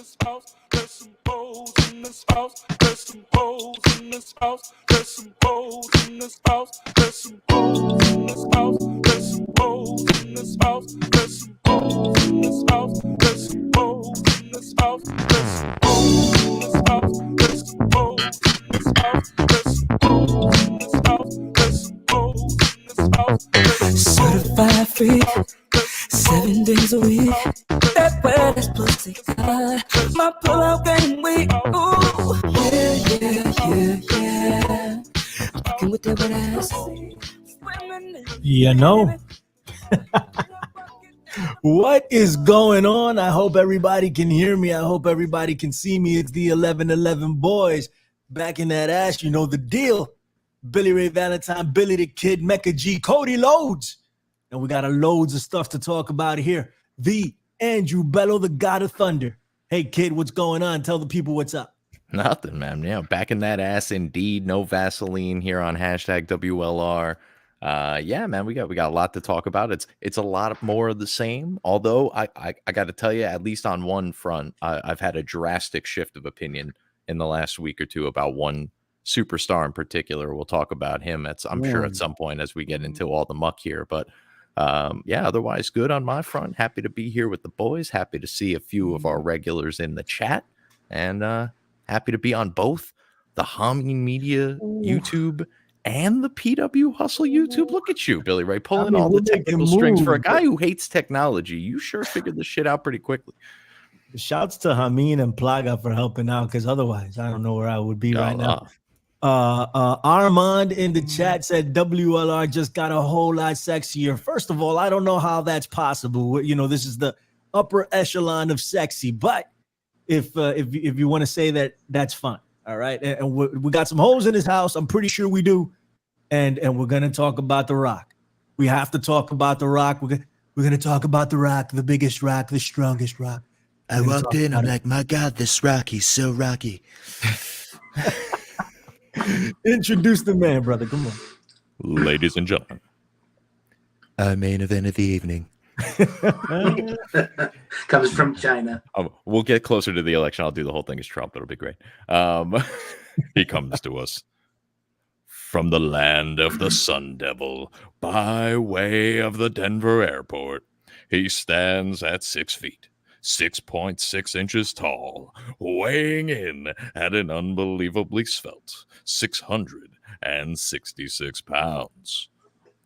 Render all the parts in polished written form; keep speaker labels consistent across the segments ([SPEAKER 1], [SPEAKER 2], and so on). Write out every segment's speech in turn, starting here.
[SPEAKER 1] this house. There's some hoes in this house. There's some hoes in this house. There's some hoes in this house. There's some hoes in this house. There's some hoes in this house. There's some hoes in this house. There's some hoes in this house. There's some hoes in this house. There's some hoes in this house. There's some hoes in this house. There's some hoes in this house.
[SPEAKER 2] Certified freak, 7 days a week. That wet ass pussy got my pull-out game weak. Ooh, yeah. I'm fucking with that wet ass.
[SPEAKER 3] You know. What is going on? I hope everybody can hear me. I hope everybody can see me. It's the 1111 boys back in that ass. You know the deal. Billy Ray Valentine, Billy the Kid, Mecca G, Cody Loads. And we got loads of stuff to talk about here. The Andrew Bello, the God of Thunder. Hey, kid, what's going on? Tell the people what's up.
[SPEAKER 4] Nothing, man. Yeah, back in that ass indeed. No Vaseline here on hashtag WLR. Yeah, man, we got a lot to talk about. It's a lot more of the same. Although I got to tell you, at least on one front, I've had a drastic shift of opinion in the last week or two about one superstar in particular. We'll talk about him I'm sure at some point as we get into all the muck here. But yeah, otherwise good on my front. Happy to be here with the boys. Happy to see a few of our regulars in the chat, and happy to be on both the Hami Media YouTube and the PW Hustle YouTube. Look at you, Billy Ray, pulling all the technical strings for a guy who hates technology. You sure figured this shit out pretty quickly.
[SPEAKER 3] Shouts to Hameen and Plaga for helping out, because otherwise I don't know where I would be right now. Armand in the chat said WLR just got a whole lot sexier. First of all, I don't know how that's possible. You know, this is the upper echelon of sexy, but if you want to say that, that's fine. All right, and we got some holes in his house. I'm pretty sure we do, and we're gonna talk about The Rock. We have to talk about The Rock. We're gonna talk about The Rock, the biggest rock, the strongest rock.
[SPEAKER 5] I walked in, I'm like, my God, this rock, he's so rocky.
[SPEAKER 3] Introduce the man, brother. Come on.
[SPEAKER 4] Ladies and gentlemen.
[SPEAKER 5] Main event of the evening.
[SPEAKER 6] Comes from China.
[SPEAKER 4] We'll get closer to the election. I'll do the whole thing as Trump. It'll be great. He comes to us from the land of the Sun Devil by way of the Denver airport. He stands at 6 feet, 6.6 inches tall, weighing in at an unbelievably svelte 666 pounds.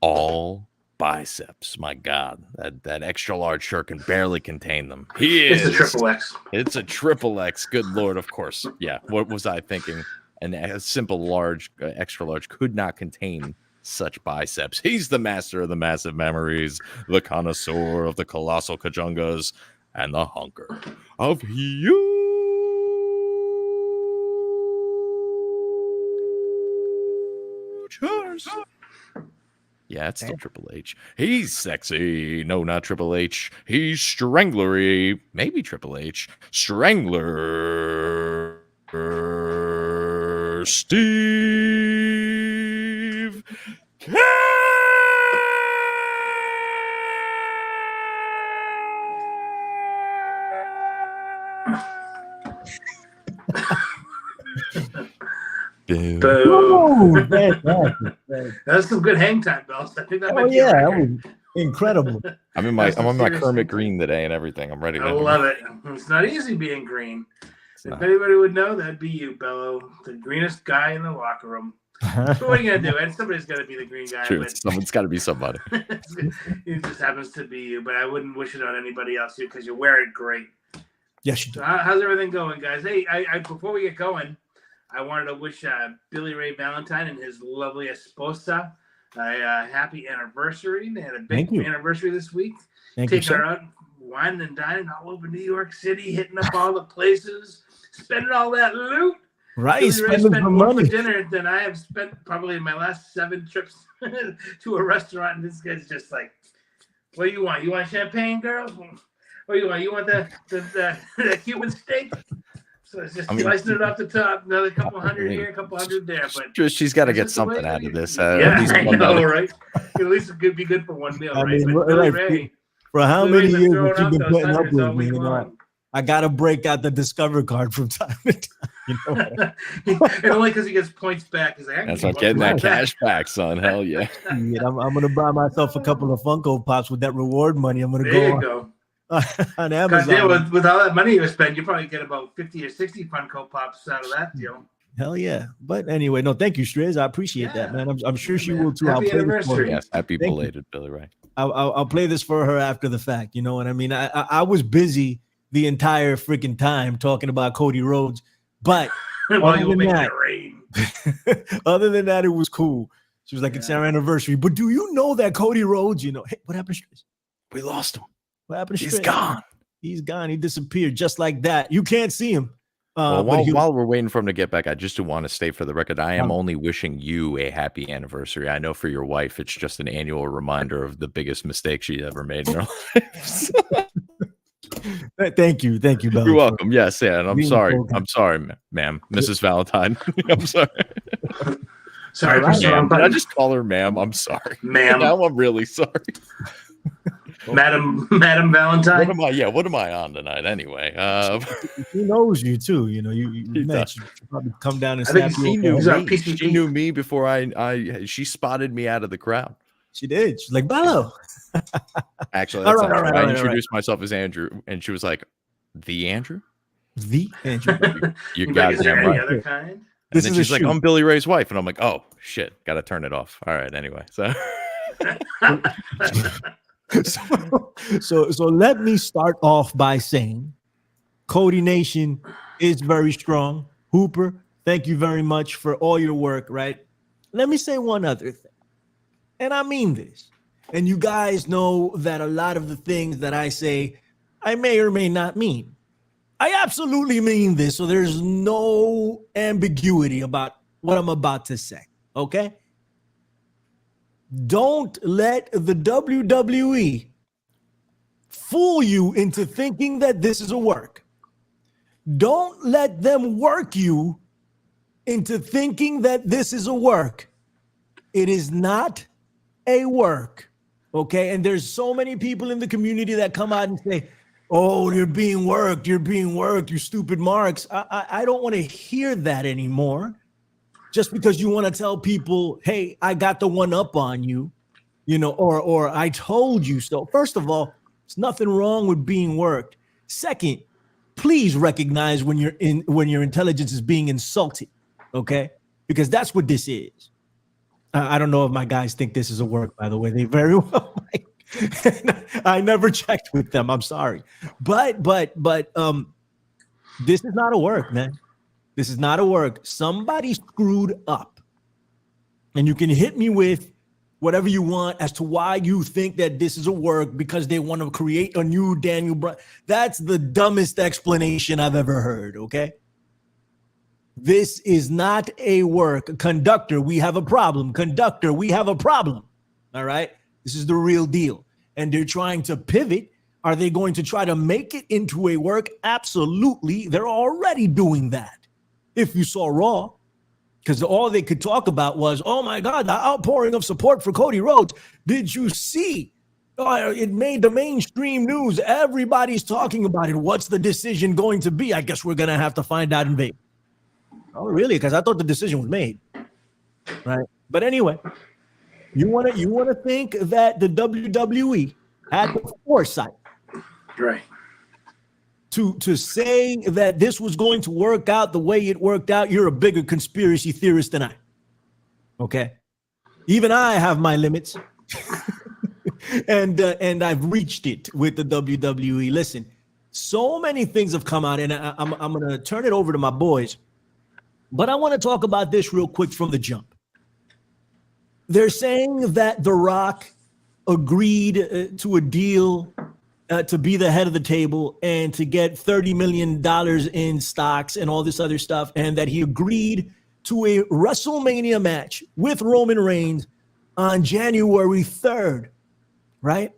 [SPEAKER 4] All biceps. My God, that extra large shirt can barely contain them.
[SPEAKER 6] It's a triple X.
[SPEAKER 4] It's a triple X. Good Lord, of course. Yeah. What was I thinking? A simple large, extra large could not contain such biceps. He's the master of the massive memories, the connoisseur of the colossal kajungas, and the hunker of huge. Yeah, it's still Triple H. He's sexy. No, not Triple H. He's stranglery. Maybe Triple H. Strangler. Steve.
[SPEAKER 6] Boom. That's some good hang time, Bells. I think that might be
[SPEAKER 3] that was incredible.
[SPEAKER 4] I'm on my Kermit Green today and everything. I'm ready.
[SPEAKER 6] I love it. It's not easy being green. If anybody would know, that'd be you, Bello, the greenest guy in the locker room. But what are you gonna do? And somebody's got to be the green guy.
[SPEAKER 4] True. Someone's got to be somebody.
[SPEAKER 6] It just happens to be you, but I wouldn't wish it on anybody else because you wear it great.
[SPEAKER 3] Yes, you do.
[SPEAKER 6] So how's everything going, guys? Hey, I before we get going, I wanted to wish Billy Ray Valentine and his lovely esposa a happy anniversary. They had a big anniversary this week. Taking her out, wining and dining all over New York City, hitting up all the places, spending all that loot.
[SPEAKER 3] Right,
[SPEAKER 6] spending more for dinner than I have spent probably in my last 7 trips to a restaurant. And this guy's just like, what do you want? You want champagne, girl? What do you want? You want the Cuban steak? So it's just slicing it off the top, another couple hundred here, a couple hundred there. But
[SPEAKER 4] she's got to get something out of this.
[SPEAKER 6] Yeah, I know, right? At least it could be good for one meal, right?
[SPEAKER 3] For how many years have you been putting up with me? You know, I gotta break out the Discover card from time to time. You know,
[SPEAKER 6] and only because he gets points back. He's like,
[SPEAKER 4] That's not getting that cash back, son. Hell yeah.
[SPEAKER 3] I'm gonna buy myself a couple of Funko Pops with that reward money. I'm gonna
[SPEAKER 6] there you
[SPEAKER 3] go
[SPEAKER 6] go.
[SPEAKER 3] on
[SPEAKER 6] Because
[SPEAKER 3] Amazon.
[SPEAKER 6] with all that money you spend, you probably get about 50 or 60 Funko Pops out of that deal.
[SPEAKER 3] Hell yeah. But anyway, no, thank you, Striz. I appreciate that, man. I'm sure she will too.
[SPEAKER 6] Happy anniversary.
[SPEAKER 4] Yes, happy belated, Billy Ray.
[SPEAKER 3] I'll play this for her after the fact. You know what I mean? I was busy the entire freaking time talking about Cody Rhodes, but
[SPEAKER 6] While you were making it rain.
[SPEAKER 3] other than that, it was cool. She was like, it's our anniversary. But do you know that Cody Rhodes, you know, hey, what happened to Striz?
[SPEAKER 4] We lost him.
[SPEAKER 3] What happened to Striz?
[SPEAKER 4] He's gone.
[SPEAKER 3] He's gone. He disappeared just like that. You can't see him.
[SPEAKER 4] Well, while we're waiting for him to get back, I just do want to state for the record, I am only wishing you a happy anniversary. I know for your wife, it's just an annual reminder of the biggest mistake she ever made in her life.
[SPEAKER 3] Thank you, Bella.
[SPEAKER 4] You're welcome. Yes, yeah, and I'm sorry, ma'am, Mrs. Valentine. I'm sorry.
[SPEAKER 6] Sorry,
[SPEAKER 4] ma'am. Did I just call her ma'am? I'm sorry,
[SPEAKER 6] ma'am.
[SPEAKER 4] Now I'm really sorry.
[SPEAKER 6] Madam Valentine.
[SPEAKER 4] What am I on tonight anyway?
[SPEAKER 3] She knows you too. You know, you met. She probably come down and snap you.
[SPEAKER 4] She knew me before she spotted me out of the crowd.
[SPEAKER 3] She did. She's like, Bello.
[SPEAKER 4] Actually, that's I introduced myself as Andrew, and she was like, "The Andrew?
[SPEAKER 3] The Andrew?
[SPEAKER 4] You got it.
[SPEAKER 6] Any other kind?"
[SPEAKER 4] And then she's like, "I'm Billy Ray's wife," and I'm like, "Oh shit, gotta turn it off." All right, anyway, so.
[SPEAKER 3] So let me start off by saying Cody Nation is very strong. Hooper, thank you very much for all your work, right? Let me say one other thing, and I mean this, and you guys know that a lot of the things that I say I may or may not mean. I absolutely mean this, so there's no ambiguity about what I'm about to say, okay? Don't let the WWE fool you into thinking that this is a work. Don't let them work you into thinking that this is a work. It is not a work, okay? And there's so many people in the community that come out and say, oh, you're being worked, you stupid marks. I don't want to hear that anymore. Just because you want to tell people, hey, I got the one up on you, you know, or I told you so. First of all, there's nothing wrong with being worked. Second, please recognize when your intelligence is being insulted, okay? Because that's what this is. I don't know if my guys think this is a work, by the way. They very well might. I never checked with them. I'm sorry. But this is not a work, man. This is not a work. Somebody screwed up. And you can hit me with whatever you want as to why you think that this is a work because they want to create a new Daniel Bryan. That's the dumbest explanation I've ever heard, okay? This is not a work. Conductor, we have a problem. Conductor, we have a problem. All right? This is the real deal. And they're trying to pivot. Are they going to try to make it into a work? Absolutely. They're already doing that. If you saw Raw, because all they could talk about was, oh my God, the outpouring of support for Cody Rhodes. Did you see? It made the mainstream news. Everybody's talking about it. What's the decision going to be? I guess we're going to have to find out in Vegas. Oh, really? Because I thought the decision was made. Right. But anyway, you want to think that the WWE had the foresight.
[SPEAKER 6] Right.
[SPEAKER 3] To say that this was going to work out the way it worked out, you're a bigger conspiracy theorist than I. Okay? Even I have my limits. and I've reached it with the WWE. Listen, so many things have come out, and I'm going to turn it over to my boys. But I want to talk about this real quick from the jump. They're saying that The Rock agreed to a deal to be the head of the table and to get $30 million in stocks and all this other stuff, and that he agreed to a WrestleMania match with Roman Reigns on January 3rd, right?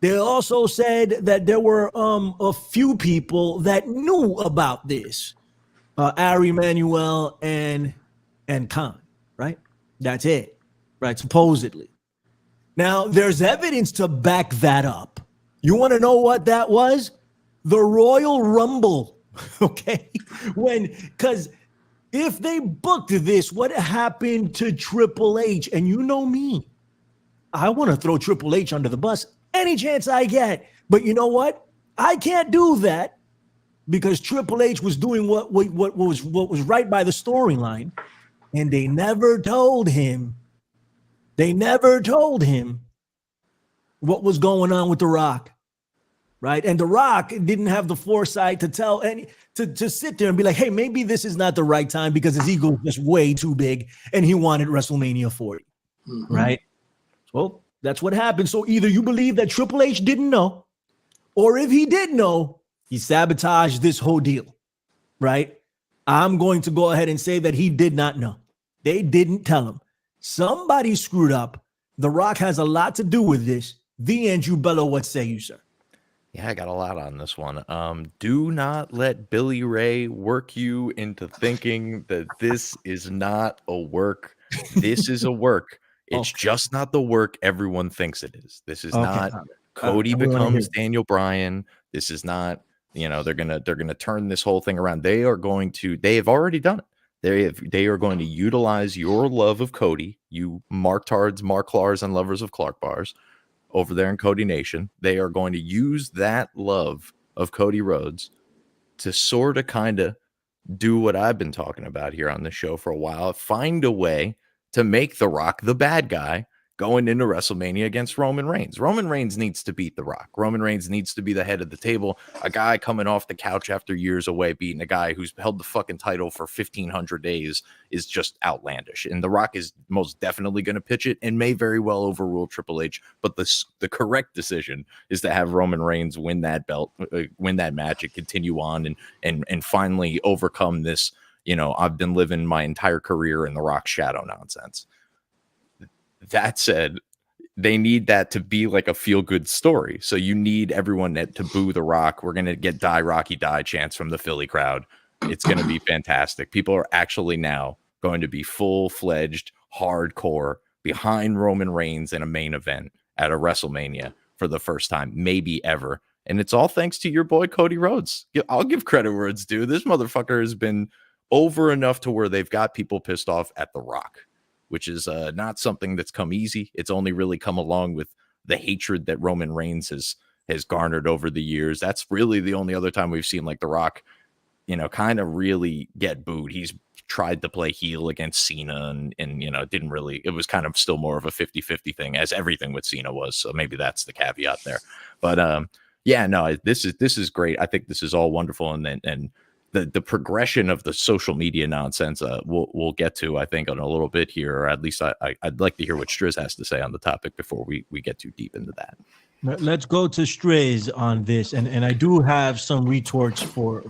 [SPEAKER 3] They also said that there were a few people that knew about this, Ari Emanuel and Khan, right? That's it, right? Supposedly. Now, there's evidence to back that up. You want to know what that was? the Royal Rumble, okay? Because if they booked this, what happened to Triple H? And you know me, I want to throw Triple H under the bus any chance I get. But you know what? I can't do that because Triple H was doing what was right by the storyline, and they never told him. They never told him what was going on with The Rock, right? And The Rock didn't have the foresight to tell any to sit there and be like, hey, maybe this is not the right time because his ego is just way too big and he wanted WrestleMania 40, right? Well, that's what happened. So either you believe that Triple H didn't know, or if he did know, he sabotaged this whole deal, right? I'm going to go ahead and say that he did not know. They didn't tell him. Somebody screwed up. The Rock has a lot to do with this. The Andrew Bello, what say you, sir?
[SPEAKER 4] Yeah, I got a lot on this one. Do not let Billy Ray work you into thinking that this is not a work. This is a work. It's just not the work everyone thinks it is. This is not Cody becomes Daniel Bryan. This is not, they're gonna turn this whole thing around. They have already done it. They are going to utilize your love of Cody, you Marktards, Marklars, and lovers of Clark bars over there in Cody Nation. They are going to use that love of Cody Rhodes to sort of kind of do what I've been talking about here on the show for a while. Find a way to make The Rock the bad guy going into WrestleMania against Roman Reigns. Roman Reigns needs to beat The Rock. Roman Reigns needs to be the head of the table. A guy coming off the couch after years away, beating a guy who's held the fucking title for 1,500 days is just outlandish. And The Rock is most definitely going to pitch it and may very well overrule Triple H. But the correct decision is to have Roman Reigns win that belt, win that match, and continue on and finally overcome this, I've been living my entire career in The Rock's shadow nonsense. That said, they need that to be like a feel-good story. So you need everyone to boo The Rock. We're going to get Die Rocky Die chants from the Philly crowd. It's going to be fantastic. People are actually now going to be full-fledged, hardcore behind Roman Reigns in a main event at a WrestleMania for the first time, maybe ever. And it's all thanks to your boy, Cody Rhodes. I'll give credit where it's due. This motherfucker has been over enough to where they've got people pissed off at The Rock, which is not something that's come easy. It's only really come along with the hatred that Roman Reigns has garnered over the years. That's really the only other time we've seen like The Rock, kind of really get booed. He's tried to play heel against Cena and didn't really, it was kind of still more of a 50-50 thing, as everything with Cena was. So maybe that's the caveat there. But yeah, no, this is great. I think this is all wonderful. And the progression of the social media nonsense we'll get to, I think, in a little bit here, or at least I'd like to hear what Striz has to say on the topic before we get too deep into that.
[SPEAKER 3] Let's go to Striz on this, and I do have some retorts for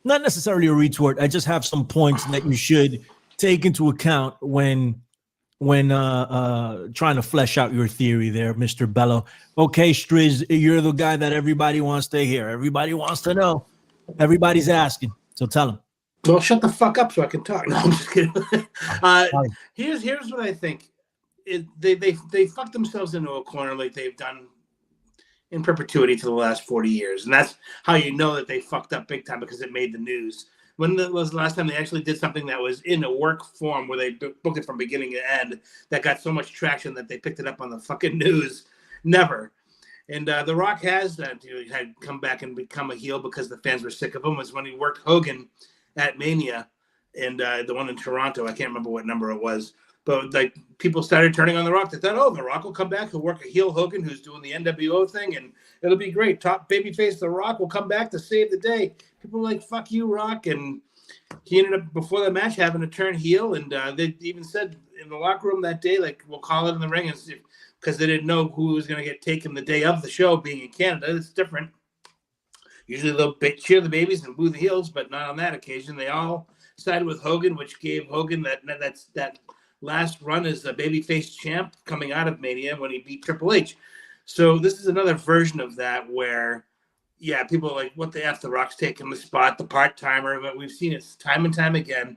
[SPEAKER 3] not necessarily a retort. I just have some points that you should take into account when trying to flesh out your theory there, Mr. Bello. Okay, Striz, you're the guy that everybody wants to hear. Everybody wants to know. Everybody's asking, so tell them.
[SPEAKER 6] Well, shut the fuck up so I can talk. No, I'm just kidding. Here's what I think. They fucked themselves into a corner like they've done in perpetuity for the last 40 years. And that's how you know that they fucked up big time, because it made the news. When was the last time they actually did something that was in a work form where they booked it from beginning to end that got so much traction that they picked it up on the fucking news? Never. And The Rock has had come back and become a heel because the fans were sick of him. Was when he worked Hogan at Mania, and the one in Toronto. I can't remember what number it was. But like people started turning on The Rock. They thought, oh, The Rock will come back. He'll work a heel Hogan who's doing the NWO thing, and it'll be great. Top babyface The Rock will come back to save the day. People were like, fuck you, Rock. And he ended up, before the match, having to turn heel. And they even said in the locker room that day, like, we'll call it in the ring, and see, because they didn't know who was going to get taken the day of the show. Being in Canada, it's different. Usually they'll cheer the babies and boo the heels, but not on that occasion. They all sided with Hogan, which gave Hogan that last run as a babyface champ coming out of Mania when he beat Triple H. So this is another version of that where, yeah, people are like, what the F, The Rock's taking the spot, the part-timer, but we've seen it time and time again.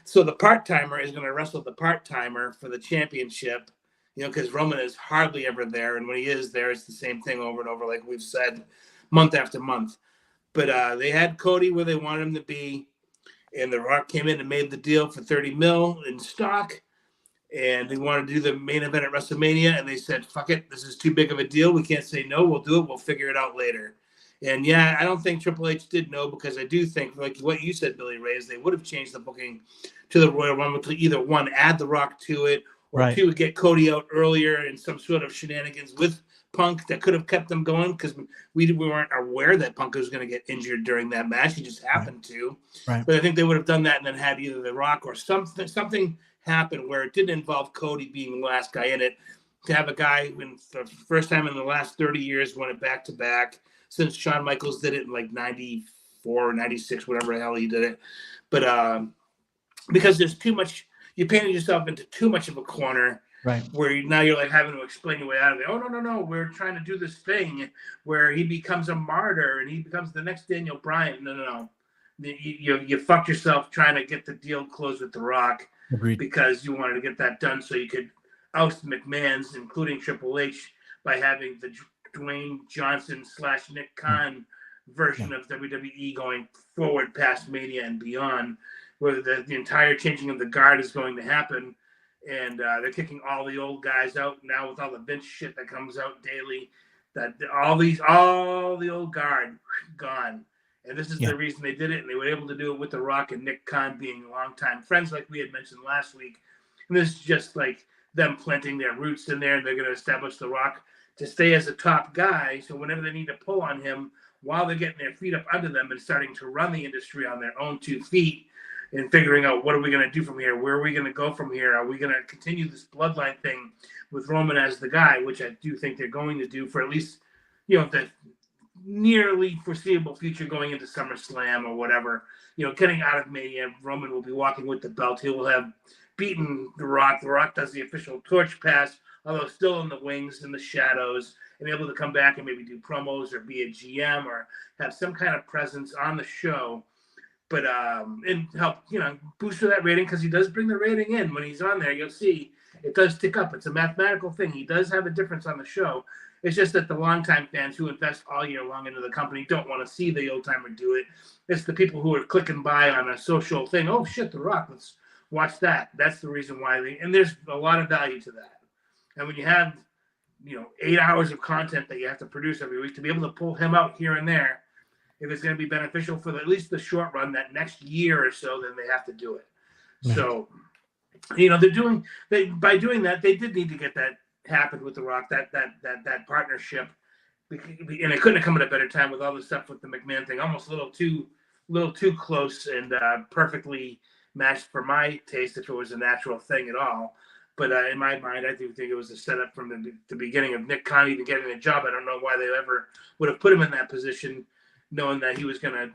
[SPEAKER 6] So the part-timer is going to wrestle the part-timer for the championship, because Roman is hardly ever there, and when he is there, it's the same thing over and over, like we've said month after month. But they had Cody where they wanted him to be, and The Rock came in and made the deal for $30 million in stock, and they wanted to do the main event at WrestleMania, and they said, fuck it, this is too big of a deal. We can't say no. We'll do it. We'll figure it out later. And yeah, I don't think Triple H did know, because I do think, like what you said, Billy Ray, is they would have changed the booking to the Royal Rumble to either one, add The Rock to it, or two, get Cody out earlier in some sort of shenanigans with Punk that could have kept them going, because we weren't aware that Punk was going to get injured during that match. He just happened to. But I think they would have done that and then had either The Rock or something happen where it didn't involve Cody being the last guy in it. To have a guy in the first time in the last 30 years won it back to back, since Shawn Michaels did it in like 94 or 96, whatever the hell he did it. But because there's too much, you painted yourself into too much of a corner, where now you're like having to explain your way out of it. Oh, no, we're trying to do this thing where he becomes a martyr and he becomes the next Daniel Bryan. No. You fucked yourself trying to get the deal closed with The Rock.
[SPEAKER 3] Agreed.
[SPEAKER 6] Because you wanted to get that done so you could oust McMahon's, including Triple H, by having the Dwayne Johnson / Nick Khan version of WWE going forward past Mania and beyond, where the entire changing of the guard is going to happen. And they're kicking all the old guys out now with all the Vince shit that comes out daily. That all the old guard gone. And this is the reason they did it, and they were able to do it with The Rock and Nick Khan being longtime friends, like we had mentioned last week. And this is just like them planting their roots in there, and they're going to establish The Rock to stay as a top guy. So whenever they need to pull on him, while they're getting their feet up under them and starting to run the industry on their own 2 feet and figuring out what are we going to do from here? Where are we going to go from here? Are we going to continue this bloodline thing with Roman as the guy, which I do think they're going to do for at least, the nearly foreseeable future going into SummerSlam or whatever. Getting out of Mania, Roman will be walking with the belt. He will have beaten The Rock. The Rock does the official torch pass, although still in the wings, in the shadows, and able to come back and maybe do promos or be a GM or have some kind of presence on the show. But and help, boost that rating, because he does bring the rating in when he's on there. You'll see it does tick up. It's a mathematical thing. He does have a difference on the show. It's just that the longtime fans who invest all year long into the company don't want to see the old timer do it. It's the people who are clicking by on a social thing. Oh shit, The Rock, let's watch that. That's the reason why and there's a lot of value to that. And when you have, 8 hours of content that you have to produce every week, to be able to pull him out here and there, if it's going to be beneficial for at least the short run, that next year or so, then they have to do it. Right. So, by doing that, they did need to get that happened with The Rock, that partnership, and it couldn't have come at a better time with all the stuff with the McMahon thing, almost a little too close and perfectly matched for my taste if it was a natural thing at all. But in my mind, I do think it was a setup from the beginning of Nick Khan even getting a job. I don't know why they ever would have put him in that position, knowing that he was going to.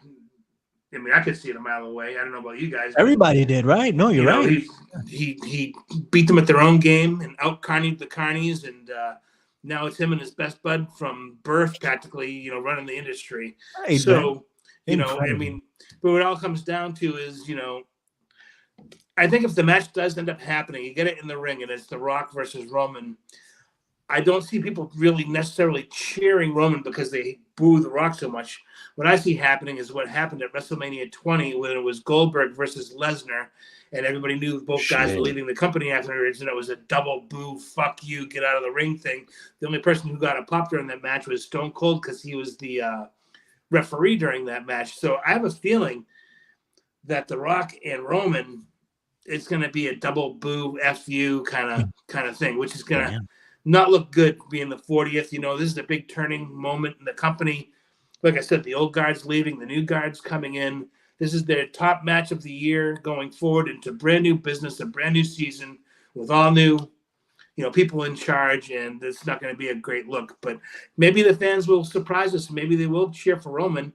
[SPEAKER 6] I mean, I could see it a mile away. I don't know about you guys.
[SPEAKER 3] Everybody did, right? No, you're right.
[SPEAKER 6] He beat them at their own game and out-carnied the carnies, and now it's him and his best bud from birth, practically, running the industry. Right, so, I mean, but what it all comes down to is, I think if the match does end up happening, you get it in the ring, and it's The Rock versus Roman, I don't see people really necessarily cheering Roman because they boo The Rock so much. What I see happening is what happened at WrestleMania 20 when it was Goldberg versus Lesnar, and everybody knew both guys were leaving the company afterwards, and it was a double boo, fuck you, get out of the ring thing. The only person who got a pop during that match was Stone Cold, because he was the referee during that match. So I have a feeling that The Rock and Roman, it's going to be a double boo, F you kind of thing, which is going to not look good being the 40th. This is a big turning moment in the company. Like I said, the old guard's leaving, the new guard's coming in. This is their top match of the year going forward into brand new business, a brand new season with all new, people in charge, and it's not going to be a great look. But maybe the fans will surprise us. Maybe they will cheer for Roman. I'm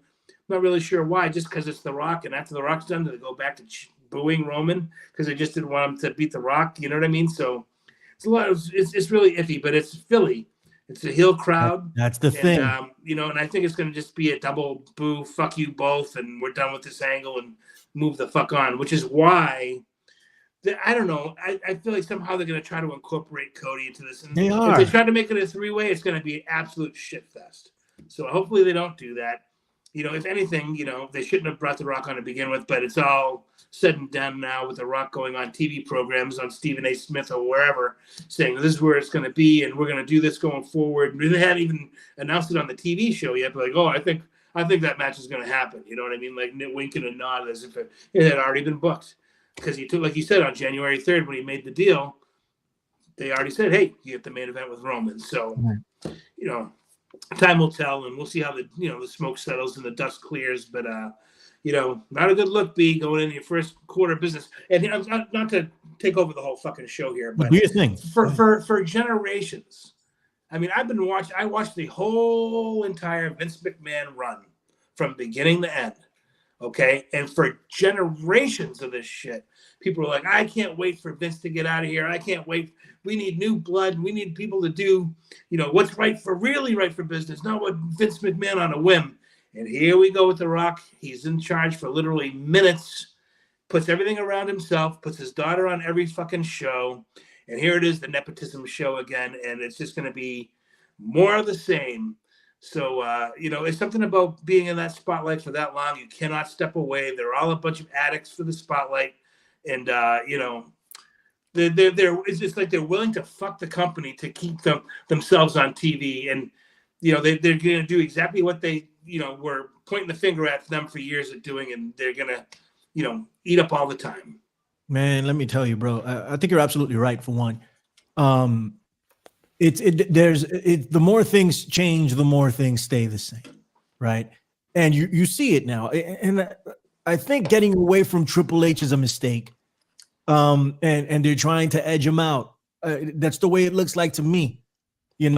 [SPEAKER 6] not really sure why, just because it's The Rock, and after The Rock's done, they go back to booing Roman because they just didn't want him to beat The Rock. You know what I mean? So it's a lot of, it's really iffy, but it's Philly. It's a heel crowd.
[SPEAKER 3] That's the thing.
[SPEAKER 6] And I think it's going to just be a double boo, fuck you both, and we're done with this angle and move the fuck on, which is why, I don't know, I feel like somehow they're going to try to incorporate Cody into this. And
[SPEAKER 3] they are.
[SPEAKER 6] If they try to make it a 3-way, it's going to be an absolute shit fest. So hopefully they don't do that. If anything, they shouldn't have brought The Rock on to begin with, but it's all said and done now with The Rock going on TV programs on Stephen A. Smith or wherever, saying this is where it's going to be and we're going to do this going forward. They hadn't even announced it on the TV show yet, but I think that match is going to happen. You know what I mean? Like winking and nod as if it had already been booked. Because he took, like you said, on January 3rd when he made the deal, they already said, hey, you get the main event with Roman. So, time will tell, and we'll see how the smoke settles and the dust clears. But not a good look, B, going into your first quarter business. And not to take over the whole fucking show here, but
[SPEAKER 3] do your thing.
[SPEAKER 6] For generations. I mean, I watched the whole entire Vince McMahon run from beginning to end. Okay, and for generations of this shit, people are like, I can't wait for Vince to get out of here. I can't wait. We need new blood. We need people to do, what's really right for business, not what Vince McMahon on a whim. And here we go with The Rock. He's in charge for literally minutes, puts everything around himself, puts his daughter on every fucking show. And here it is, the nepotism show again. And it's just going to be more of the same. So, it's something about being in that spotlight for that long. You cannot step away. They're all a bunch of addicts for the spotlight. And, it's just like they're willing to fuck the company to keep themselves on TV. And, they're going to do exactly what they, were pointing the finger at them for years of doing. And they're going to, eat up all the time.
[SPEAKER 3] Man, let me tell you, bro, I think you're absolutely right for one. The more things change, the more things stay the same, right? And you see it now. And I think getting away from Triple H is a mistake. And they're trying to edge him out. That's the way it looks like to me, and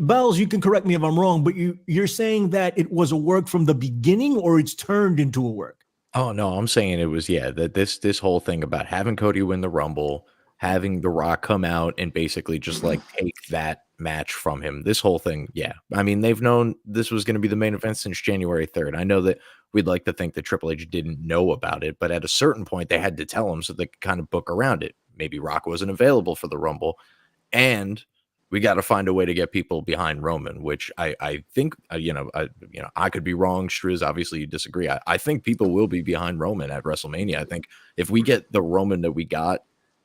[SPEAKER 3] Bells, you can correct me if I'm wrong, but you're saying that it was a work from the beginning or it's turned into a work?
[SPEAKER 4] Oh no, I'm saying it was, that this whole thing about having Cody win the Rumble, having The Rock come out and basically just like take that match from him. This whole thing, I mean, they've known this was going to be the main event since January 3rd. I know that we'd like to think that Triple H didn't know about it, but at a certain point they had to tell him so they could kind of book around it. Maybe Rock wasn't available for the Rumble, and we got to find a way to get people behind Roman, which I think, I could be wrong. Striz, obviously you disagree. I think people will be behind Roman at WrestleMania. I think if we get the Roman that we got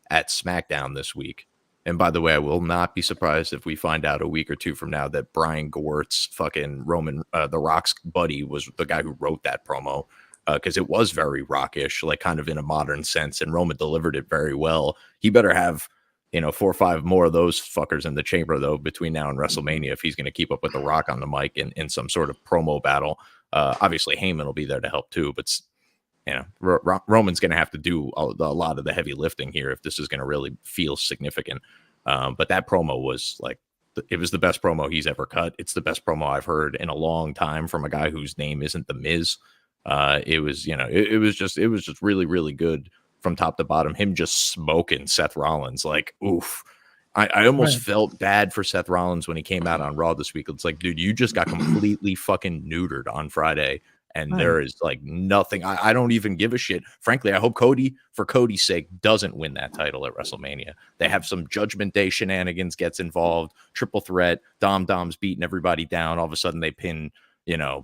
[SPEAKER 4] at SmackDown this week, and by the way, I will not be surprised if we find out a week or two from now that Brian Gewirtz, fucking Roman, The Rock's buddy, was the guy who wrote that promo, because it was very Rockish, like kind of in a modern sense, and Roman delivered it very well. He better have 4 or 5 more of those fuckers in the chamber, though, between now and WrestleMania, if he's going to keep up with The Rock on the mic in some sort of promo battle. Obviously, Heyman will be there to help too, but Roman's going to have to do a lot of the heavy lifting here if this is going to really feel significant. But that promo was like, it was the best promo he's ever cut. It's the best promo I've heard in a long time from a guy whose name isn't The Miz. It was just really, really good from top to bottom. Him just smoking Seth Rollins, like, oof. I almost felt bad for Seth Rollins when he came out on Raw this week. It's like, dude, you just got completely fucking neutered on Friday. And there is like nothing. I don't even give a shit. Frankly, I hope Cody, for Cody's sake, doesn't win that title at WrestleMania. They have some Judgment Day shenanigans gets involved. Triple threat. Dom's beating everybody down. All of a sudden they pin,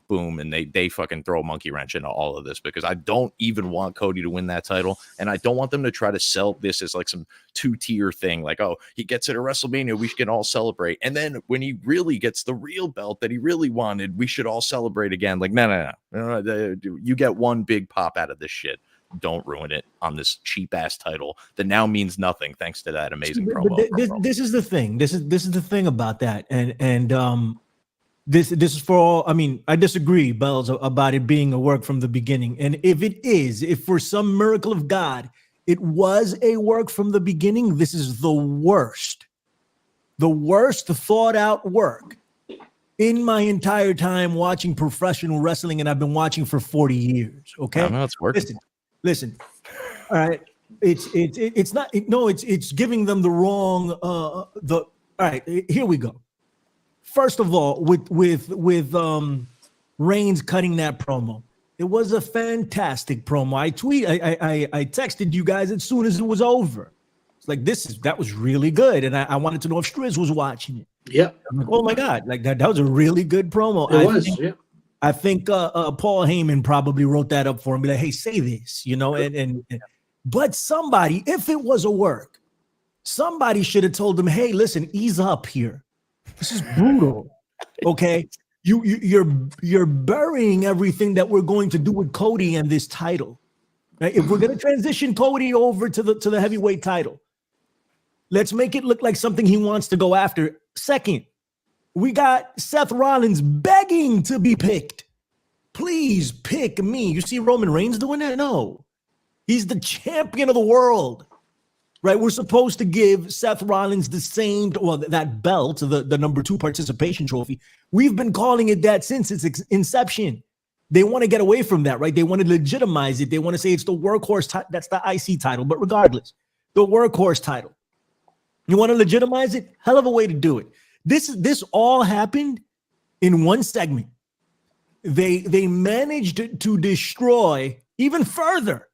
[SPEAKER 4] boom, and they fucking throw a monkey wrench into all of this, because I don't even want Cody to win that title. And I don't want them to try to sell this as like some 2-tier thing. Like, oh, he gets it at WrestleMania, we can all celebrate. And then when he really gets the real belt that he really wanted, we should all celebrate again. Like, no. You get one big pop out of this shit. Don't ruin it on this cheap ass title that now means nothing thanks to that amazing promo.
[SPEAKER 3] This is the thing. This is the thing about that. And This is for all. I mean, I disagree, Bells, about it being a work from the beginning. And if for some miracle of God, it was a work from the beginning, this is the worst thought out work in my entire time watching professional wrestling, and I've been watching for 40 years. Okay,
[SPEAKER 4] I know it's working.
[SPEAKER 3] Listen. All right, it's giving them the wrong. All right, here we go. First of all, with Reigns cutting that promo, it was a fantastic promo. I texted you guys as soon as it was over. It's Like that was really good. And I wanted to know if Striz was watching it.
[SPEAKER 6] Yep.
[SPEAKER 3] I'm like, oh my God, like that was a really good promo. I think Paul Heyman probably wrote that up for him. Be like, hey, say this, but somebody, if it was a work, somebody should have told him, hey, listen, ease up here. This is brutal. Okay. You're burying everything that we're going to do with Cody and this title. Right? If we're going to transition Cody over to the heavyweight title, let's make it look like something he wants to go after. Second, we got Seth Rollins begging to be picked. Please pick me. You see Roman Reigns doing that? No. He's the champion of the world. Right? We're supposed to give Seth Rollins that belt, the number 2 participation trophy. We've been calling it that since its inception. They want to get away from that, right? They want to legitimize it. They want to say it's the workhorse. That's the IC title. But regardless, the workhorse title. You want to legitimize it? Hell of a way to do it. This all happened in one segment. They managed to destroy even further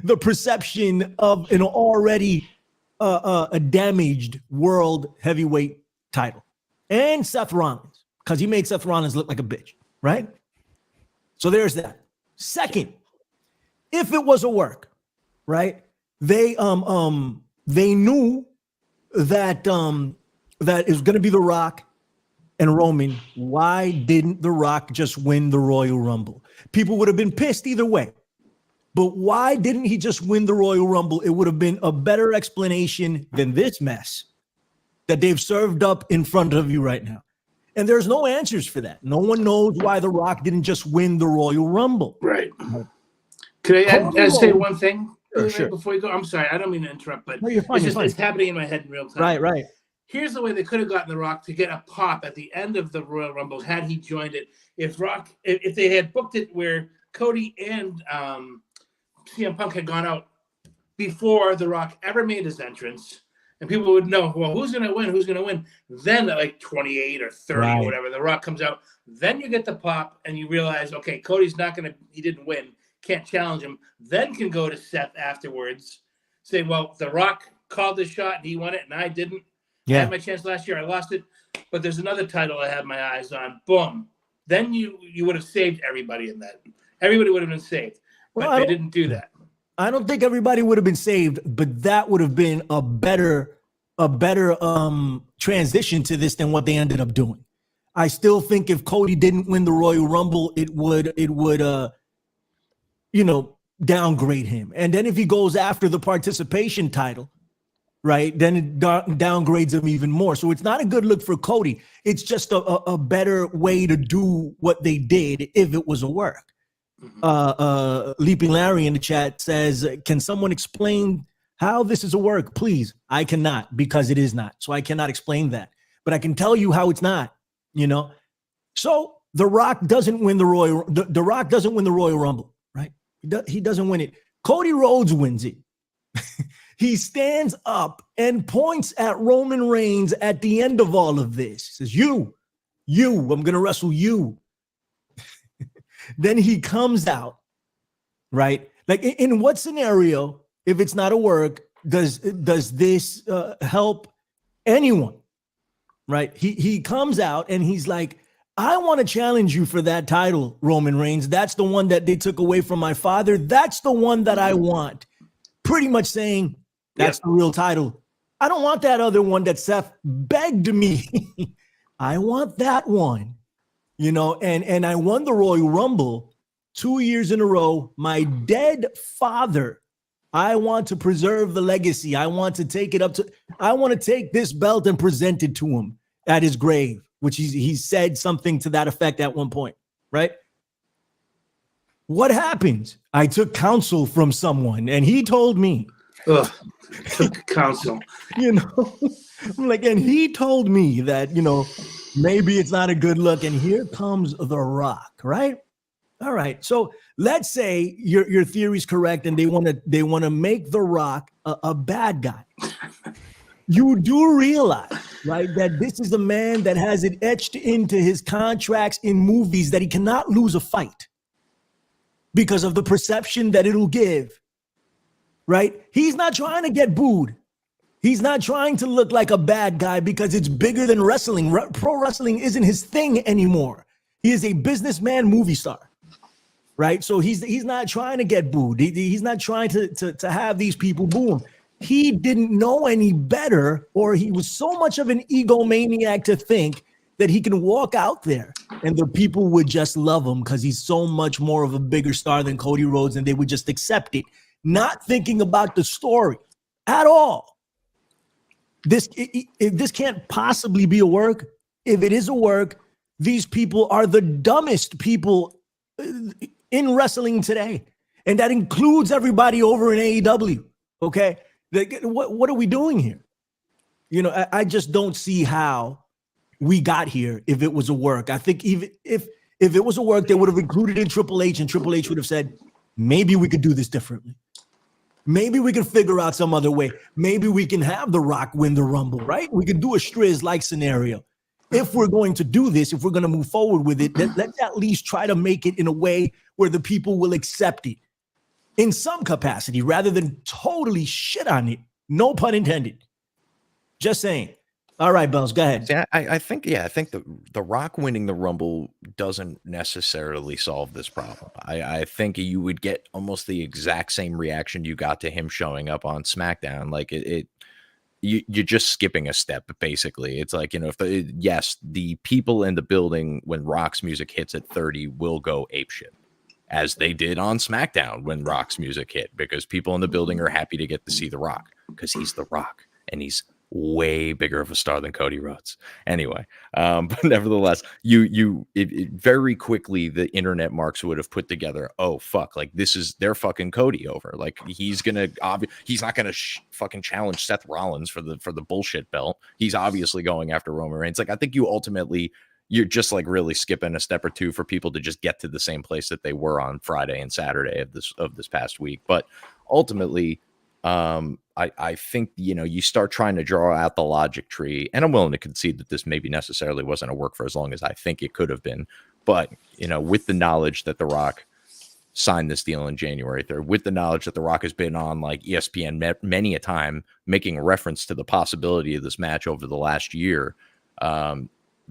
[SPEAKER 3] the perception of an already a damaged world heavyweight title and Seth Rollins, because he made Seth Rollins look like a bitch, right? So there's that. Second, if it was a work, right? They knew that that is going to be The Rock and Roman. Why didn't The Rock just win the Royal Rumble? People would have been pissed either way. But why didn't he just win the Royal Rumble? It would have been a better explanation than this mess that they've served up in front of you right now. And there's no answers for that. No one knows why The Rock didn't just win the Royal Rumble.
[SPEAKER 6] Right. Could I say one thing
[SPEAKER 3] sure.
[SPEAKER 6] before you go? I'm sorry. I don't mean to interrupt, but
[SPEAKER 3] no, you're fine,
[SPEAKER 6] it's happening in my head in real time.
[SPEAKER 3] Right.
[SPEAKER 6] Here's the way they could have gotten The Rock to get a pop at the end of the Royal Rumble had he joined it. If they had booked it where Cody and CM Punk had gone out before The Rock ever made his entrance, and people would know, well, who's going to win? Who's going to win? Then at like 28 or 30 or whatever, The Rock comes out. Then you get the pop, and you realize, okay, Cody's he didn't win, can't challenge him. Then can go to Seth afterwards, say, well, The Rock called the shot, and he won it, and I didn't. I had my chance last year. I lost it, but there's another title I have my eyes on. Boom. Then you would have saved everybody in that. Everybody would have been saved. But they didn't do that.
[SPEAKER 3] I don't think everybody would have been saved, but that would have been a better transition to this than what they ended up doing. I still think if Cody didn't win the Royal Rumble, it would downgrade him. And then if he goes after the participation title, right, then it downgrades him even more. So it's not a good look for Cody. It's just a better way to do what they did if it was a work. Leaping Larry in the chat says, can someone explain how this is a work? Please. I cannot, because it is not. So I cannot explain that. But I can tell you how it's not, So The Rock doesn't win the Rock doesn't win the Royal Rumble, right? He doesn't win it. Cody Rhodes wins it. He stands up and points at Roman Reigns at the end of all of this. He says, you, I'm going to wrestle you. Then he comes out, right? Like in what scenario, if it's not a work, does this help anyone, right? He comes out and he's like, I want to challenge you for that title, Roman Reigns. That's the one that they took away from my father. That's the one that I want. Pretty much saying that's the real title. I don't want that other one that Seth begged me. I want that one. And I won the Royal Rumble 2 years in a row. My dead father, I want to preserve the legacy. I want to take this belt and present it to him at his grave, which he said something to that effect at one point, right? What happened? I took counsel from someone and he told me.
[SPEAKER 6] Took counsel.
[SPEAKER 3] I'm like, and he told me that, maybe it's not a good look. And here comes The Rock, right? All right. So let's say your theory is correct and they want to make The Rock a bad guy. You do realize, right, that this is a man that has it etched into his contracts in movies that he cannot lose a fight because of the perception that it'll give, right? He's not trying to get booed. He's not trying to look like a bad guy because it's bigger than wrestling. Pro wrestling isn't his thing anymore. He is a businessman movie star, right? So he's not trying to get booed. He's not trying to have these people boo him. He didn't know any better, or he was so much of an egomaniac to think that he can walk out there and the people would just love him because he's so much more of a bigger star than Cody Rhodes, and they would just accept it, not thinking about the story at all. This can't possibly be a work. If it is a work, these people are the dumbest people in wrestling today, and that includes everybody over in AEW. Okay, what are we doing here? You know, I just don't see how we got here if it was a work. I think even if it was a work, they would have included in Triple H, and Triple H would have said, maybe we could do this differently. Maybe we can figure out some other way. Maybe we can have The Rock win the Rumble, right? We can do a Striz-like scenario. If we're going to do this, if we're going to move forward with it, let's at least try to make it in a way where the people will accept it in some capacity rather than totally shit on it. No pun intended. Just saying. All right, Bells, go ahead.
[SPEAKER 4] See, I think the Rock winning the Rumble doesn't necessarily solve this problem. I think you would get almost the exact same reaction you got to him showing up on SmackDown. Like you're just skipping a step, basically. It's like, you know, yes, the people in the building when Rock's music hits at 30 will go apeshit, as they did on SmackDown when Rock's music hit, because people in the building are happy to get to see The Rock because he's The Rock and he's way bigger of a star than Cody Rhodes. Anyway, but nevertheless, it very quickly the internet marks would have put together, oh fuck, like they're fucking Cody over. Like he's not gonna fucking challenge Seth Rollins for the bullshit belt. He's obviously going after Roman Reigns. Like I think you're just like really skipping a step or two for people to just get to the same place that they were on Friday and Saturday of this past week. But ultimately, I think, you know, you start trying to draw out the logic tree, and I'm willing to concede that this maybe necessarily wasn't a work for as long as I think it could have been. But, you know, with the knowledge that The Rock signed this deal on January 3rd, with the knowledge that The Rock has been on like ESPN many a time, making a reference to the possibility of this match over the last year,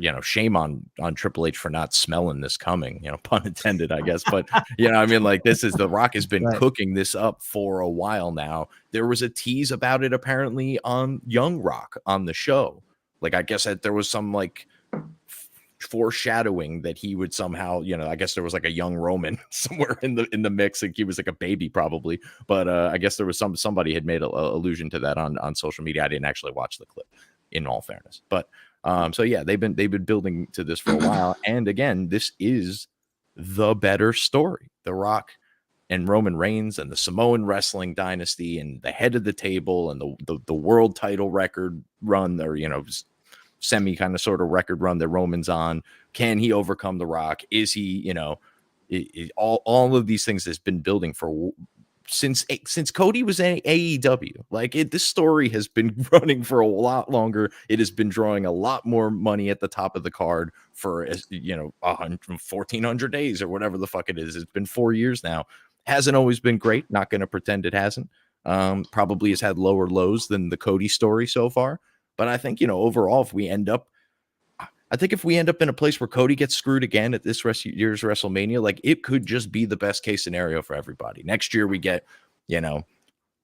[SPEAKER 4] you know, shame on Triple H for not smelling this coming, you know, pun intended, I guess. But, you know, I mean, like The Rock has been cooking this up for a while now. There was a tease about it apparently on Young Rock on the show. Like, I guess that there was some like foreshadowing that he would somehow, you know, I guess there was like a young Roman somewhere in the mix. Like he was like a baby probably. But I guess there was somebody had made a allusion to that on social media. I didn't actually watch the clip, in all fairness. But so yeah, they've been building to this for a while, and again, this is the better story. The Rock and Roman Reigns and the Samoan wrestling dynasty and the head of the table and the world title record run, or you know, semi kind of sort of record run that Roman's on. Can he overcome The Rock? Is he, you know, all of these things has been building for since Cody was in AEW. Like this story has been running for a lot longer. It has been drawing a lot more money at the top of the card for, you know, 1,400 days or whatever the fuck it is. It's been 4 years now. Hasn't always been great. Not going to pretend it hasn't. Probably has had lower lows than the Cody story so far. But I think, you know, overall, if we end up in a place where Cody gets screwed again at this year's WrestleMania, like it could just be the best case scenario for everybody. Next year we get, you know,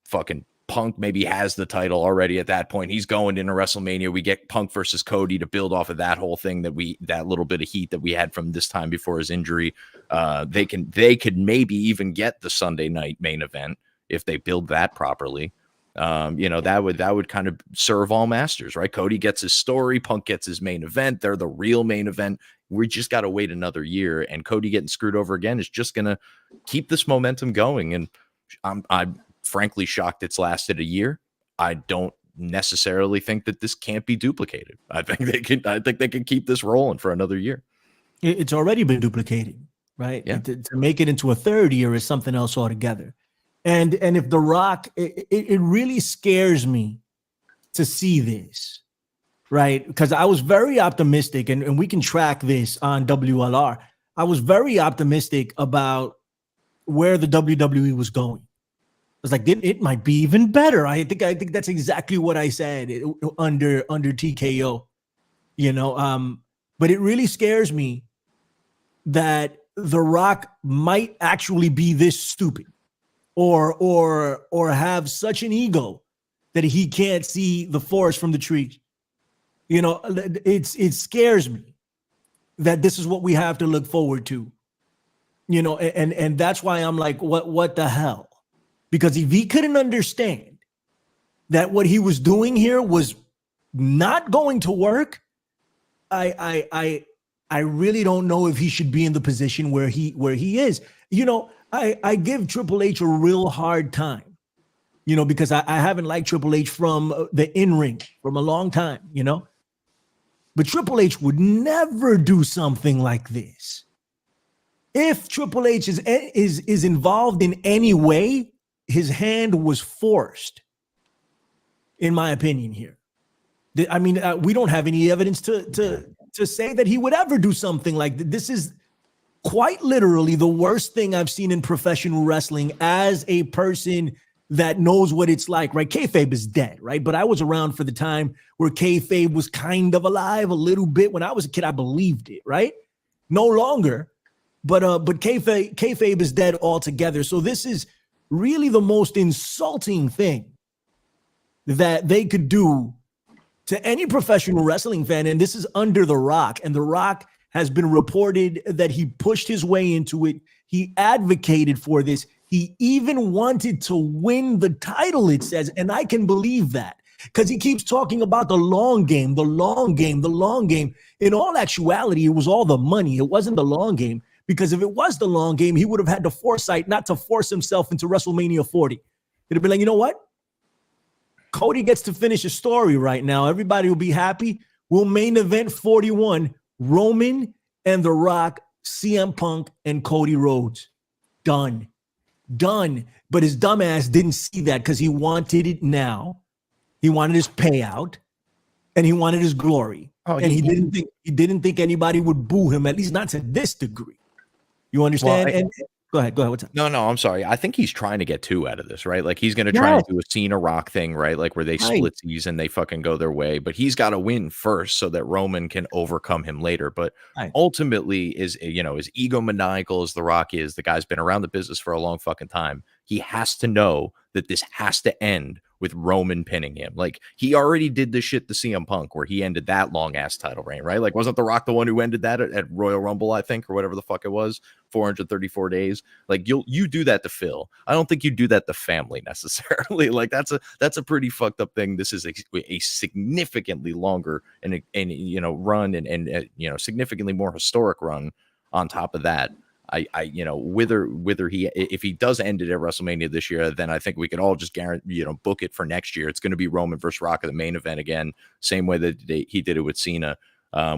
[SPEAKER 4] fucking Punk maybe has the title already at that point. He's going into WrestleMania. We get Punk versus Cody to build off of that whole thing that little bit of heat that we had from this time before his injury. They could maybe even get the Sunday night main event if they build that properly. You know, that would kind of serve all masters, right? Cody gets his story, Punk gets his main event. They're the real main event. We just got to wait another year, and Cody getting screwed over again is just going to keep this momentum going. And I'm frankly shocked it's lasted a year. I don't necessarily think that this can't be duplicated. I think they can keep this rolling for another year.
[SPEAKER 3] It's already been duplicated, right?
[SPEAKER 4] Yeah.
[SPEAKER 3] To make it into a third year is something else altogether. And if The Rock, it really scares me to see this, right? Because I was very optimistic, and we can track this on WLR. I was very optimistic about where the WWE was going. was like, it might be even better. I think that's exactly what I said under TKO, you know. But it really scares me that The Rock might actually be this stupid, or have such an ego that he can't see the forest from the trees. You know, it scares me that this is what we have to look forward to. You know, and that's why I'm like, what the hell? Because if he couldn't understand that what he was doing here was not going to work, I really don't know if he should be in the position where he is. You know, I give Triple H a real hard time, you know, because I haven't liked Triple H from the in-ring from a long time, you know. But Triple H would never do something like this. If Triple H is involved in any way, his hand was forced, in my opinion here. I mean, we don't have any evidence to say that he would ever do something like this. This is quite literally the worst thing I've seen in professional wrestling as a person that knows what it's like, right? Kayfabe is dead, right? But I was around for the time where kayfabe was kind of alive a little bit. When I was a kid, I believed it, right? No longer, but kayfabe is dead altogether. So this is really the most insulting thing that they could do to any professional wrestling fan, and this is under The Rock. And The Rock has been reported that he pushed his way into it. He advocated for this. He even wanted to win the title, it says, and I can believe that because he keeps talking about the long game, the long game, the long game. In all actuality, it was all the money. It wasn't the long game, because if it was the long game, he would have had the foresight not to force himself into WrestleMania 40. It'd have been like, you know what? Cody gets to finish a story right now. Everybody will be happy. We'll main event 41, Roman and The Rock, CM Punk and Cody Rhodes. Done. But his dumbass didn't see that because he wanted it now. He wanted his payout and he wanted his glory. And he didn't think anybody would boo him, at least not to this degree. You understand?
[SPEAKER 4] Well,
[SPEAKER 3] Go ahead. What's up?
[SPEAKER 4] No, I'm sorry. I think he's trying to get two out of this, right? Like he's going to try and do a Cena Rock thing, right? Like where they split these and they fucking go their way. But he's got to win first so that Roman can overcome him later. But ultimately, is as egomaniacal as The Rock is, the guy's been around the business for a long fucking time. He has to know that this has to end with Roman pinning him. Like he already did this shit to CM Punk where he ended that long ass title reign, right? Like wasn't The Rock the one who ended that at Royal Rumble, I think, or whatever the fuck it was, 434 days. Like you do that to Phil. I don't think you do that to family necessarily. Like that's a pretty fucked up thing. This is a significantly longer and run and significantly more historic run on top of that. Whether he, if he does end it at WrestleMania this year, then I think we could all just guarantee, book it for next year. It's going to be Roman versus Rock at the main event again, same way that he did it with Cena,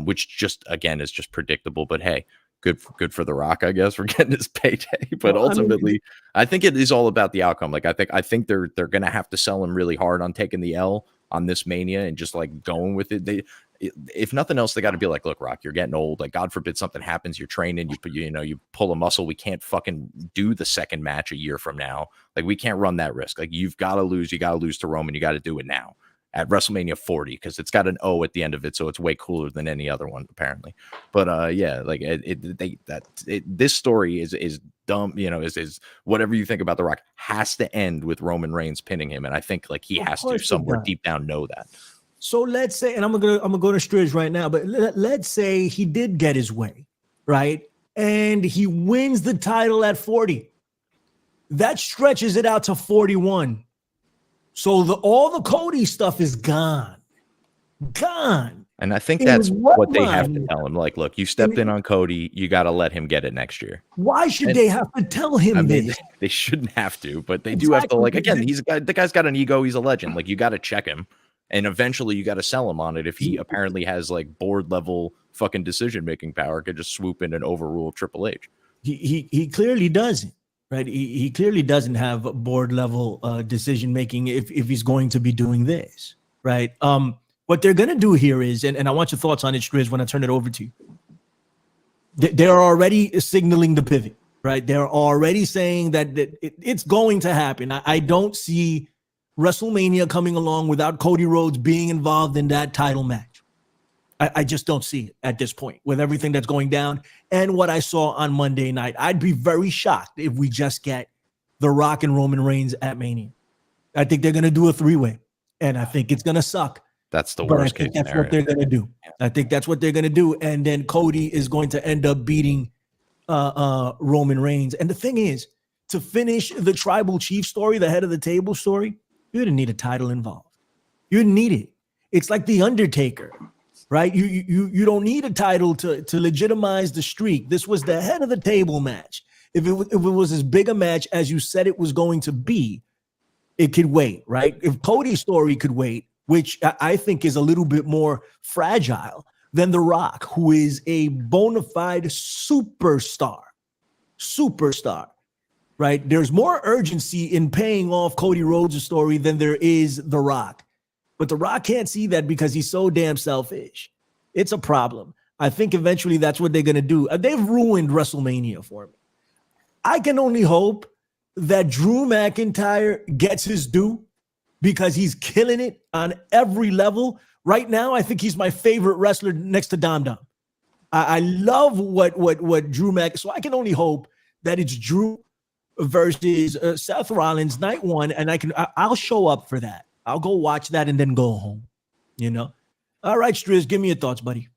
[SPEAKER 4] which just again is just predictable. But hey, good for The Rock, I guess, for getting his payday. But ultimately, I think it is all about the outcome. Like I think they're going to have to sell him really hard on taking the L on this Mania and just like going with it. If nothing else, they got to be like, look, Rock, you're getting old. Like, God forbid something happens. You're training. You pull a muscle. We can't fucking do the second match a year from now. Like, we can't run that risk. Like, you've got to lose. You got to lose to Roman. You got to do it now at WrestleMania 40 because it's got an O at the end of it, so it's way cooler than any other one apparently. But yeah, like this story is dumb. Is whatever you think about The Rock has to end with Roman Reigns pinning him, and I think like he has to somewhere deep down know that.
[SPEAKER 3] So let's say, and I'm gonna go to Striz right now, but let's say he did get his way, right? And he wins the title at 40. That stretches it out to 41. So all the Cody stuff is gone.
[SPEAKER 4] And I think that's what they have to tell him. Like, look, you stepped in on Cody. You got to let him get it next year.
[SPEAKER 3] Why should they have to tell him this?
[SPEAKER 4] They shouldn't have to, but they do have to. Like, again, the guy's got an ego. He's a legend. Like, you got to check him. And eventually you got to sell him on it. If he apparently has like board level fucking decision making power, could just swoop in and overrule Triple H.
[SPEAKER 3] He clearly doesn't, right? He clearly doesn't have board level decision making if he's going to be doing this, right? What they're going to do here is, and I want your thoughts on it, Striz, when I turn it over to you. They're already signaling the pivot, right? They're already saying that it's going to happen. I don't see WrestleMania coming along without Cody Rhodes being involved in that title match. I just don't see it at this point with everything that's going down and what I saw on Monday night. I'd be very shocked if we just get The Rock and Roman Reigns at Mania. I think they're going to do a 3-way, and I think it's going to suck.
[SPEAKER 4] That's the
[SPEAKER 3] But
[SPEAKER 4] worst
[SPEAKER 3] I think
[SPEAKER 4] case
[SPEAKER 3] that's
[SPEAKER 4] scenario.
[SPEAKER 3] what they're going to do. I think that's what they're going to do. And then Cody is going to end up beating Roman Reigns. And the thing is, to finish the tribal chief story, the head of the table story, you didn't need a title involved. You didn't need it. It's like The Undertaker, right? You don't need a title to legitimize the streak. This was the head of the table match. If it was as big a match as you said it was going to be, it could wait, right? If Cody's story could wait, which I think is a little bit more fragile than The Rock, who is a bona fide superstar, right? There's more urgency in paying off Cody Rhodes' story than there is The Rock. But The Rock can't see that because he's so damn selfish. It's a problem. I think eventually that's what they're going to do. They've ruined WrestleMania for me. I can only hope that Drew McIntyre gets his due because he's killing it on every level. Right now, I think he's my favorite wrestler next to Dom Dom. I love what Drew Mac. So I can only hope that it's Drew versus Seth Rollins night one, and I'll show up for that. I'll go watch that and then go home. You know. All right, Striz, give me your thoughts, buddy.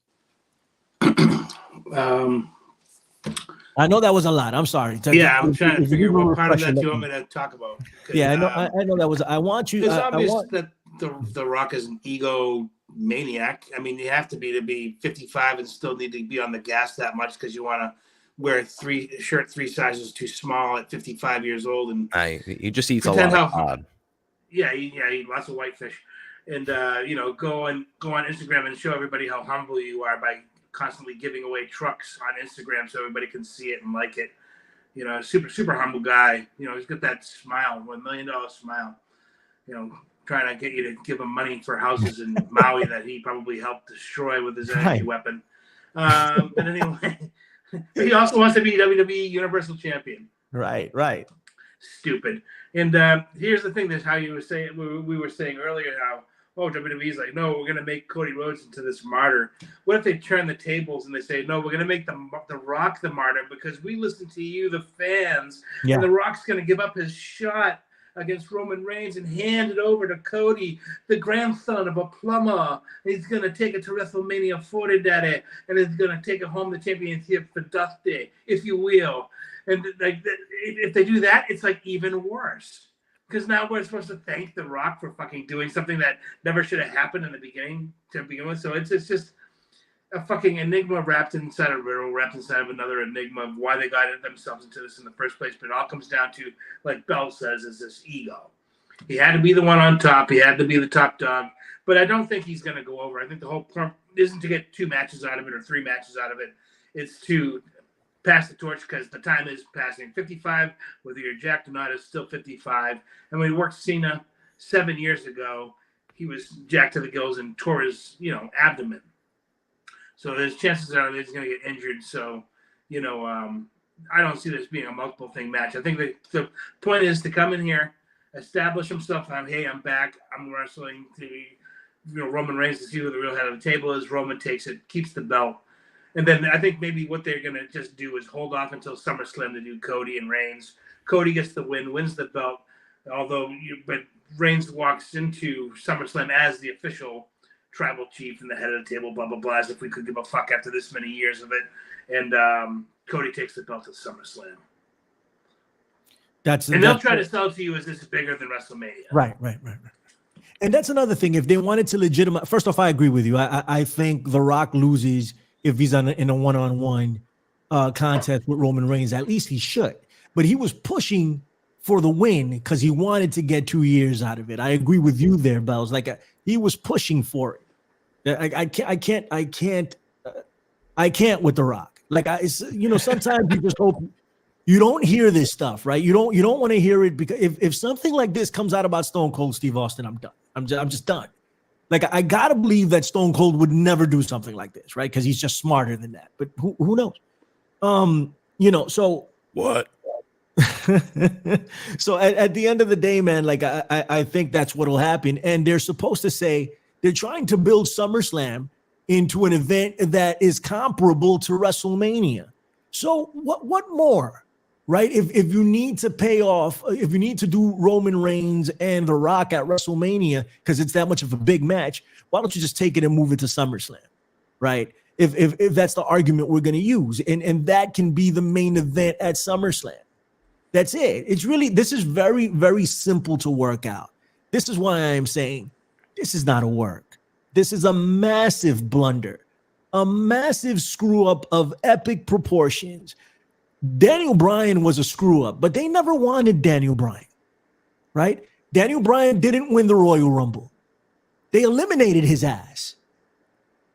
[SPEAKER 3] I know that was a lot. I'm sorry.
[SPEAKER 6] Yeah, I'm trying to figure what part of that you want me to talk about.
[SPEAKER 3] Yeah, I know that was. I want you.
[SPEAKER 6] It's obvious that the Rock is an ego maniac. I mean, you have to be 55 and still need to be on the gas that much because you want to wear shirt 3 sizes too small at 55 years old. And
[SPEAKER 4] he just eats a lot of cod.
[SPEAKER 6] Yeah, he eats lots of whitefish, and go on Instagram and show everybody how humble you are by constantly giving away trucks on Instagram so everybody can see it and like it. You know, super humble guy. You know, he's got that smile, $1 million smile. You know, trying to get you to give him money for houses in Maui that he probably helped destroy with his energy weapon. But anyway, he also wants to be WWE Universal Champion.
[SPEAKER 3] Right.
[SPEAKER 6] Stupid. And here's the thing: that's how you were saying. We were saying earlier how WWE's like, no, we're gonna make Cody Rhodes into this martyr. What if they turn the tables and they say, no, we're gonna make the Rock the martyr because we listen to you, the fans, and the Rock's gonna give up his shot against Roman Reigns and hand it over to Cody, the grandson of a plumber. He's going to take it to WrestleMania 40, Daddy, and he's going to take it home the championship for Dusty, if you will. And like, if they do that, it's like even worse. Because now we're supposed to thank The Rock for fucking doing something that never should have happened in the beginning to begin with. So it's just a fucking enigma wrapped inside a riddle, wrapped inside of another enigma of why they got themselves into this in the first place. But it all comes down to, like Bell says, is this ego. He had to be the one on top. He had to be the top dog. But I don't think he's going to go over. I think the whole point isn't to get 2 matches out of it or 3 matches out of it. It's to pass the torch because the time is passing. 55, whether you're jacked or not, is still 55. And when he worked Cena 7 years ago, he was jacked to the gills and tore his, abdomen. So there's chances are that he's going to get injured. So, I don't see this being a multiple thing match. I think the point is to come in here, establish himself on, hey, I'm back. I'm wrestling Roman Reigns to see who the real head of the table is. Roman takes it, keeps the belt. And then I think maybe what they're going to just do is hold off until SummerSlam to do Cody and Reigns. Cody gets the win, wins the belt. But Reigns walks into SummerSlam as the official tribal chief and the head of the table, blah, blah, blah, as if we could give a fuck after this many years of it. And Cody takes the belt at SummerSlam. And they'll try to sell it to you as this is bigger than WrestleMania.
[SPEAKER 3] Right. And that's another thing. If they wanted to legitimize, first off, I agree with you. I think The Rock loses if he's in a one-on-one contest with Roman Reigns. At least he should. But he was pushing for the win because he wanted to get 2 years out of it. I agree with you there, Bells. Like he was pushing for it. I can't with The Rock. Like sometimes you just hope you don't hear this stuff, right? You don't want to hear it because if something like this comes out about Stone Cold Steve Austin, I'm done. I'm just done. Like I gotta believe that Stone Cold would never do something like this, right? Because he's just smarter than that. But who knows? So.
[SPEAKER 4] What?
[SPEAKER 3] So at the end of the day, man, like I think that's what'll happen. And they're supposed to say they're trying to build SummerSlam into an event that is comparable to WrestleMania. So what more? Right? If you need to pay off, if you need to do Roman Reigns and The Rock at WrestleMania because it's that much of a big match, why don't you just take it and move it to SummerSlam? Right? If that's the argument we're going to use, and that can be the main event at SummerSlam. That's it. It's really, this is very, very simple to work out. This is why I'm saying this is not a work. This is a massive blunder, a massive screw up of epic proportions. Daniel Bryan was a screw up, but they never wanted Daniel Bryan, right? Daniel Bryan didn't win the Royal Rumble. They eliminated his ass,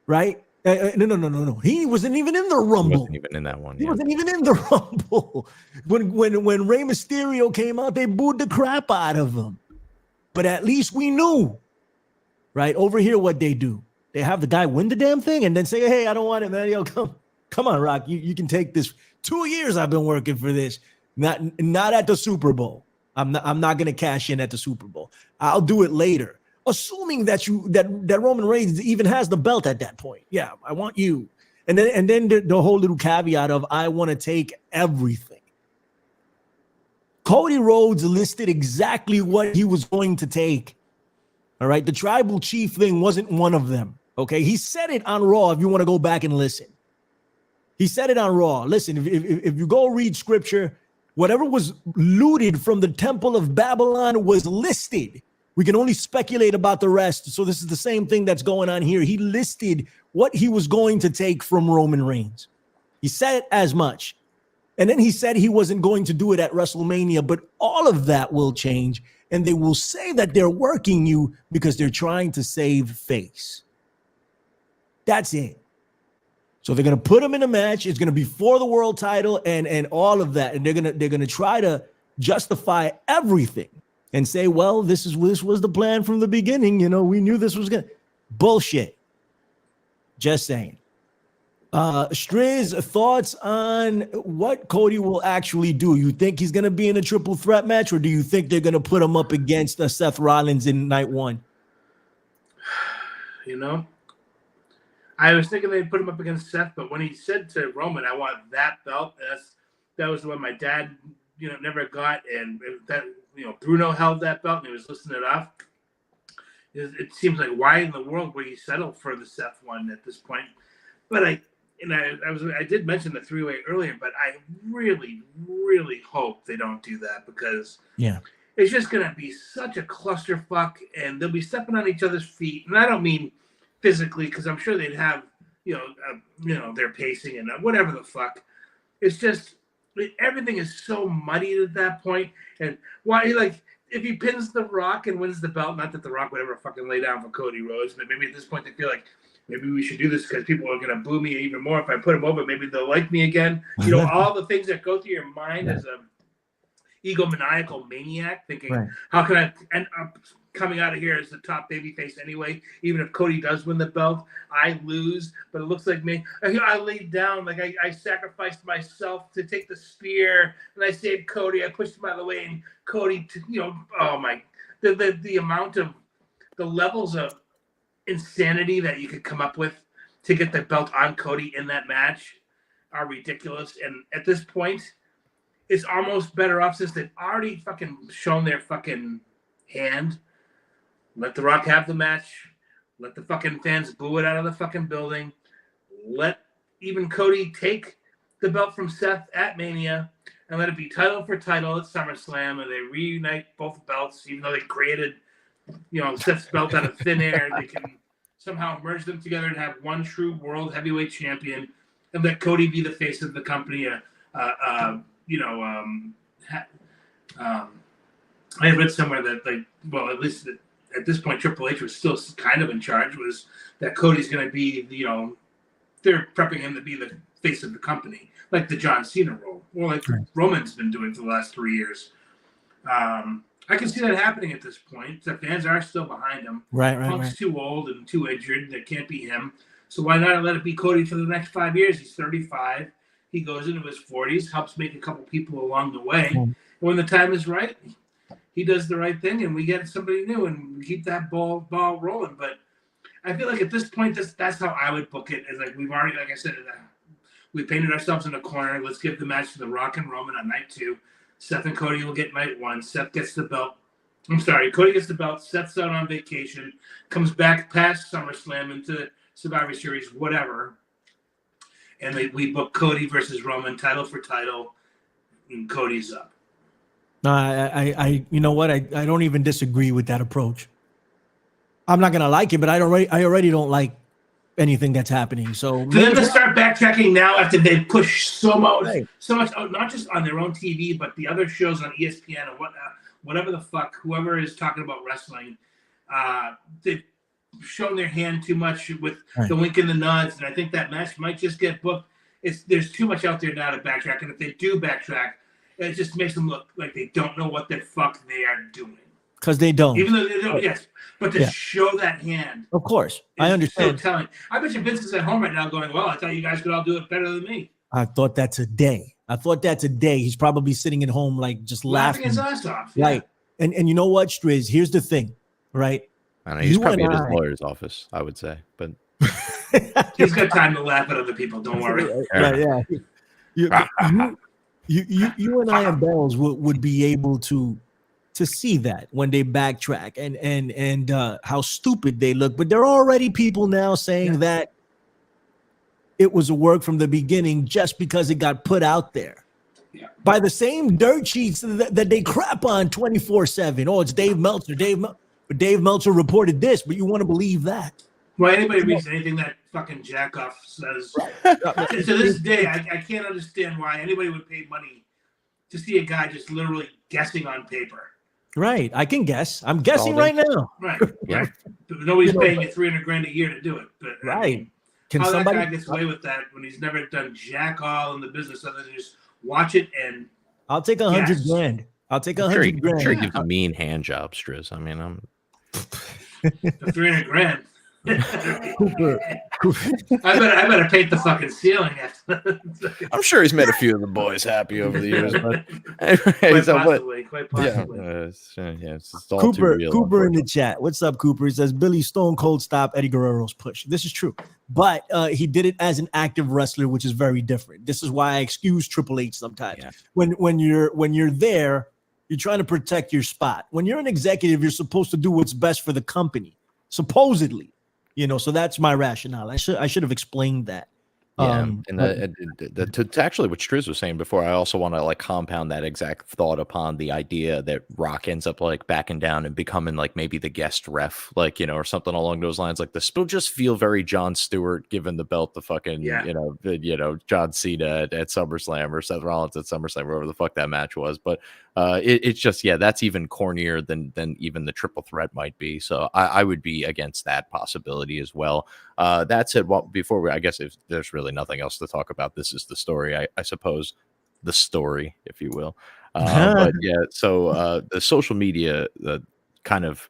[SPEAKER 3] right? No. He wasn't even in the Rumble.
[SPEAKER 4] He wasn't even in that one.
[SPEAKER 3] He wasn't even in the Rumble. When Rey Mysterio came out, they booed the crap out of him. But at least we knew, right? Over here, what they do, they have the guy win the damn thing and then say, "Hey, I don't want it, man. Yo, come on, Rock. You can take this. 2 years I've been working for this. Not at the Super Bowl. I'm not gonna cash in at the Super Bowl. I'll do it later." Assuming that Roman Reigns even has the belt at that point. Yeah, I want you. And then the whole little caveat of I want to take everything. Cody Rhodes listed exactly what he was going to take. All right. The tribal chief thing wasn't one of them. Okay. He said it on Raw if you want to go back and listen. He said it on Raw. Listen, if you go read scripture, whatever was looted from the Temple of Babylon was listed. We can only speculate about the rest. So this is the same thing that's going on here. He listed what he was going to take from Roman Reigns. He said as much. And then he said he wasn't going to do it at WrestleMania, but all of that will change. And they will say that they're working you because they're trying to save face. That's it. So they're going to put him in a match. It's going to be for the world title and all of that. And they're going to try to justify everything. And say, well, this was the plan from the beginning. You know, we knew this was good. Bullshit. Just saying. Striz, thoughts on what Cody will actually do? You think he's going to be in a triple threat match, or do you think they're going to put him up against Seth Rollins in night one?
[SPEAKER 6] You know, I was thinking they'd put him up against Seth, but when he said to Roman, I want that belt, that was the one my dad, never got. And that, Bruno held that belt and he was listing it off. It seems like why in the world would he settle for the Seth one at this point? But I did mention the three-way earlier, but I really, really hope they don't do that because it's just going to be such a clusterfuck and they'll be stepping on each other's feet. And I don't mean physically because I'm sure they'd have, their pacing and whatever the fuck. It's just everything is so muddied at that point. And why, if he pins The Rock and wins the belt, not that The Rock would ever fucking lay down for Cody Rhodes, but maybe at this point they feel like maybe we should do this because people are going to boo me even more if I put him over. Maybe they'll like me again. All the things that go through your mind as a egomaniacal maniac, thinking, how can I end up coming out of here as the top babyface anyway? Even if Cody does win the belt, I lose. But it looks like me. I laid down, like I sacrificed myself to take the spear, and I saved Cody. I pushed him out of the way, and Cody, oh my, the amount of the levels of insanity that you could come up with to get the belt on Cody in that match are ridiculous. And at this point, it's almost better off since they've already fucking shown their fucking hand. Let The Rock have the match. Let the fucking fans boo it out of the fucking building. Let even Cody take the belt from Seth at Mania and let it be title for title at SummerSlam, and they reunite both belts, even though they created, Seth's belt out of thin air. They can somehow merge them together and have one true world heavyweight champion, and let Cody be the face of the company. I read somewhere that, at least at this point, Triple H was still kind of in charge, was that Cody's going to be, they're prepping him to be the face of the company, like the John Cena role, or like Roman's been doing for the last 3 years. I can see that happening at this point. The fans are still behind him. Punk's too old and too injured. That can't be him. So why not let it be Cody for the next 5 years? He's 35. He goes into his 40s, helps make a couple people along the way.
[SPEAKER 3] Mm-hmm.
[SPEAKER 6] And when the time is right, he does the right thing, and we get somebody new, and we keep that ball rolling. But I feel like at this point, that's how I would book it. Is like we've already, like I said, we painted ourselves in a corner. Let's give the match to the Rock and Roman on night 2. Seth and Cody will get night 1. Seth gets the belt. I'm sorry, Cody gets the belt. Seth's out on vacation, comes back past SummerSlam into Survivor Series, whatever. And we book Cody versus Roman, title for title, and Cody's up.
[SPEAKER 3] No, I you know what? I don't even disagree with that approach. I'm not gonna like it, but I already don't like anything that's happening. So
[SPEAKER 6] for them to start backtracking now after they push so much,
[SPEAKER 3] Right.
[SPEAKER 6] not just on their own TV, but the other shows on ESPN and whatever the fuck, whoever is talking about wrestling, they've shown their hand too much with the wink and the nods, and I think that match might just get booked. There's too much out there now to backtrack, and if they do backtrack, it just makes them look like they don't know what the fuck they are doing.
[SPEAKER 3] Because they don't.
[SPEAKER 6] Even though they don't, yes. But to show that hand.
[SPEAKER 3] Of course. I understand.
[SPEAKER 6] So telling. I bet you Vince is at home right now going, well, I thought you guys could all do it better than me.
[SPEAKER 3] I thought that today. He's probably sitting at home like just laughing
[SPEAKER 6] his ass off. Yeah.
[SPEAKER 3] Right. And you know what, Striz? Here's the thing, right?
[SPEAKER 4] I don't know, he's probably in his lawyer's office, I would say. But
[SPEAKER 6] he's got time to laugh at other people. Don't worry.
[SPEAKER 3] Yeah. You and I and Bells would be able to see that when they backtrack and how stupid they look. But there are already people now saying that it was a work from the beginning just because it got put out there by the same dirt sheets that they crap on 24/7. Oh, it's Dave Meltzer. But Dave Meltzer reported this, but you want to believe that?
[SPEAKER 6] Well, anybody reads anything that fucking Jackoff says. To this day, I can't understand why anybody would pay money to see a guy just literally guessing on paper.
[SPEAKER 3] Right. I can guess. I'm guessing right now.
[SPEAKER 6] Right. Yeah. Nobody's paying you $300,000 a year to do it. But
[SPEAKER 3] right.
[SPEAKER 6] I mean,
[SPEAKER 3] Can
[SPEAKER 6] how
[SPEAKER 3] somebody
[SPEAKER 6] that guy gets away with that when he's never done jack all in the business other than just watch it and
[SPEAKER 3] I'll take $100,000. I'll take $100,000.
[SPEAKER 4] I'm sure he gives a mean hand job, Striz. I mean, I'm
[SPEAKER 6] for $300,000.
[SPEAKER 3] Cooper.
[SPEAKER 6] I better paint the fucking ceiling.
[SPEAKER 4] I'm sure he's made a few of the boys happy over the years, but anyway,
[SPEAKER 6] quite possibly.
[SPEAKER 4] It's all too real,
[SPEAKER 3] Cooper in the chat. What's up, Cooper? He says Billy Stone Cold stopped Eddie Guerrero's push. This is true, but he did it as an active wrestler, which is very different. This is why I excuse Triple H sometimes. Yeah. When you're there, you're trying to protect your spot. When you're an executive, you're supposed to do what's best for the company, supposedly. So that's my rationale. I should have explained that.
[SPEAKER 4] Yeah, to actually what Striz was saying before, I also want to compound that exact thought upon the idea that Rock ends up backing down and becoming maybe the guest ref, or something along those lines. This will just feel very Jon Stewart giving the belt to fucking John Cena at SummerSlam or Seth Rollins at SummerSlam, wherever the fuck that match was. But it's just that's even cornier than even the triple threat might be. So I would be against that possibility as well. That said, before I guess if there's really nothing else to talk about, this is the story, I suppose, the story, if you will. But so the social media kind of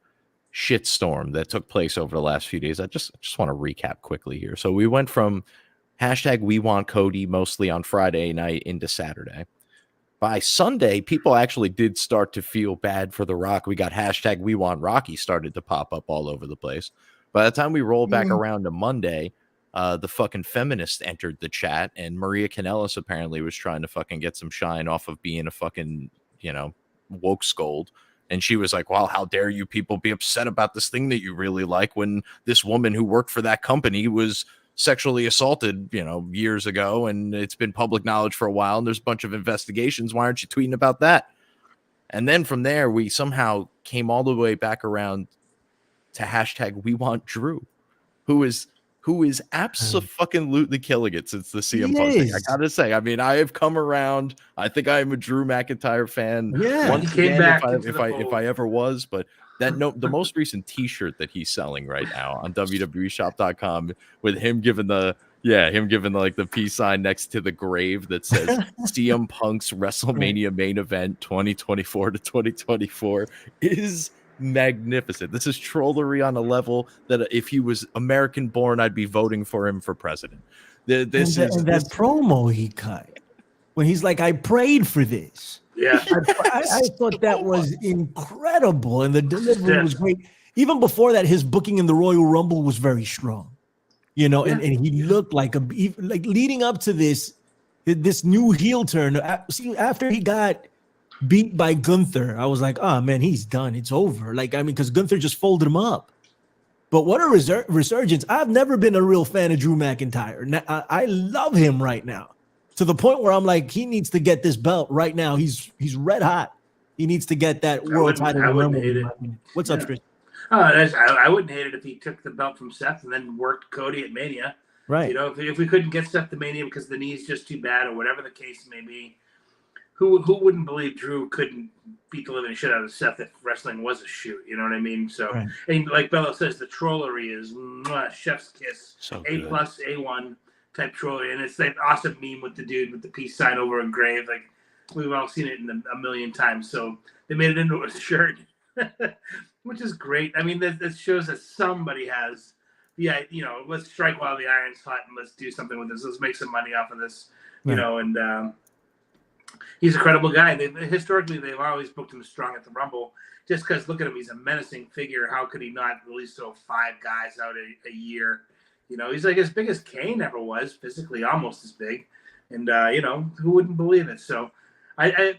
[SPEAKER 4] shitstorm that took place over the last few days, I just want to recap quickly here. So we went from hashtag We Want Cody mostly on Friday night into Saturday. By Sunday, people actually did start to feel bad for The Rock. We got hashtag We Want Rocky started to pop up all over the place. By the time we roll back around to Monday, the fucking feminist entered the chat, and Maria Kanellis apparently was trying to fucking get some shine off of being a fucking, woke scold. And she was like, well, how dare you people be upset about this thing that you really like when this woman who worked for that company was sexually assaulted, years ago, and it's been public knowledge for a while, and there's a bunch of investigations. Why aren't you tweeting about that? And then from there, we somehow came all the way back around to hashtag We Want Drew, who is absolutely killing it since the CM Punk thing. I gotta say, I mean, I have come around. I think I am a Drew McIntyre fan.
[SPEAKER 3] Yeah,
[SPEAKER 4] once again, if I ever was, but the most recent T-shirt that he's selling right now on WWEshop.com with him giving the peace sign next to the grave that says CM Punk's WrestleMania main event 2024 to 2024 is magnificent. This is trollery on a level that if he was American born, I'd be voting for him for president. This
[SPEAKER 3] promo he cut. when he's like, I prayed for this.
[SPEAKER 6] Yeah.
[SPEAKER 3] I thought that was incredible, and the delivery was great. Even before that, his booking in the Royal Rumble was very strong, and he looked like leading up to this new heel turn. See, after he got beat by Gunther, I was like, oh man, he's done. It's over. Because Gunther just folded him up. But what a resurgence. I've never been a real fan of Drew McIntyre. I love him right now, to the point where I'm like, he needs to get this belt right now. He's red hot. He needs to get that world title.
[SPEAKER 6] I wouldn't hate it.
[SPEAKER 3] What's up, Chris?
[SPEAKER 6] I wouldn't hate it if he took the belt from Seth and then worked Cody at Mania.
[SPEAKER 3] Right.
[SPEAKER 6] If we couldn't get Seth to Mania because the knee's just too bad or whatever the case may be, who wouldn't believe Drew couldn't beat the living shit out of Seth if wrestling was a shoot? You know what I mean? So, right. And like Bella says, the trollery is chef's kiss, so A+, A1 type trollery, and it's that awesome meme with the dude with the peace sign over a grave. Like we've all seen it a million times. So they made it into a shirt, which is great. I mean, that shows that somebody has. Yeah, let's strike while the iron's hot and let's do something with this. Let's make some money off of this, and he's a credible guy. Historically, they've always booked him strong at the Rumble just because, look at him, he's a menacing figure. How could he not at least throw 5 guys out a year? He's like as big as Kane ever was, physically almost as big. And, who wouldn't believe it? So, I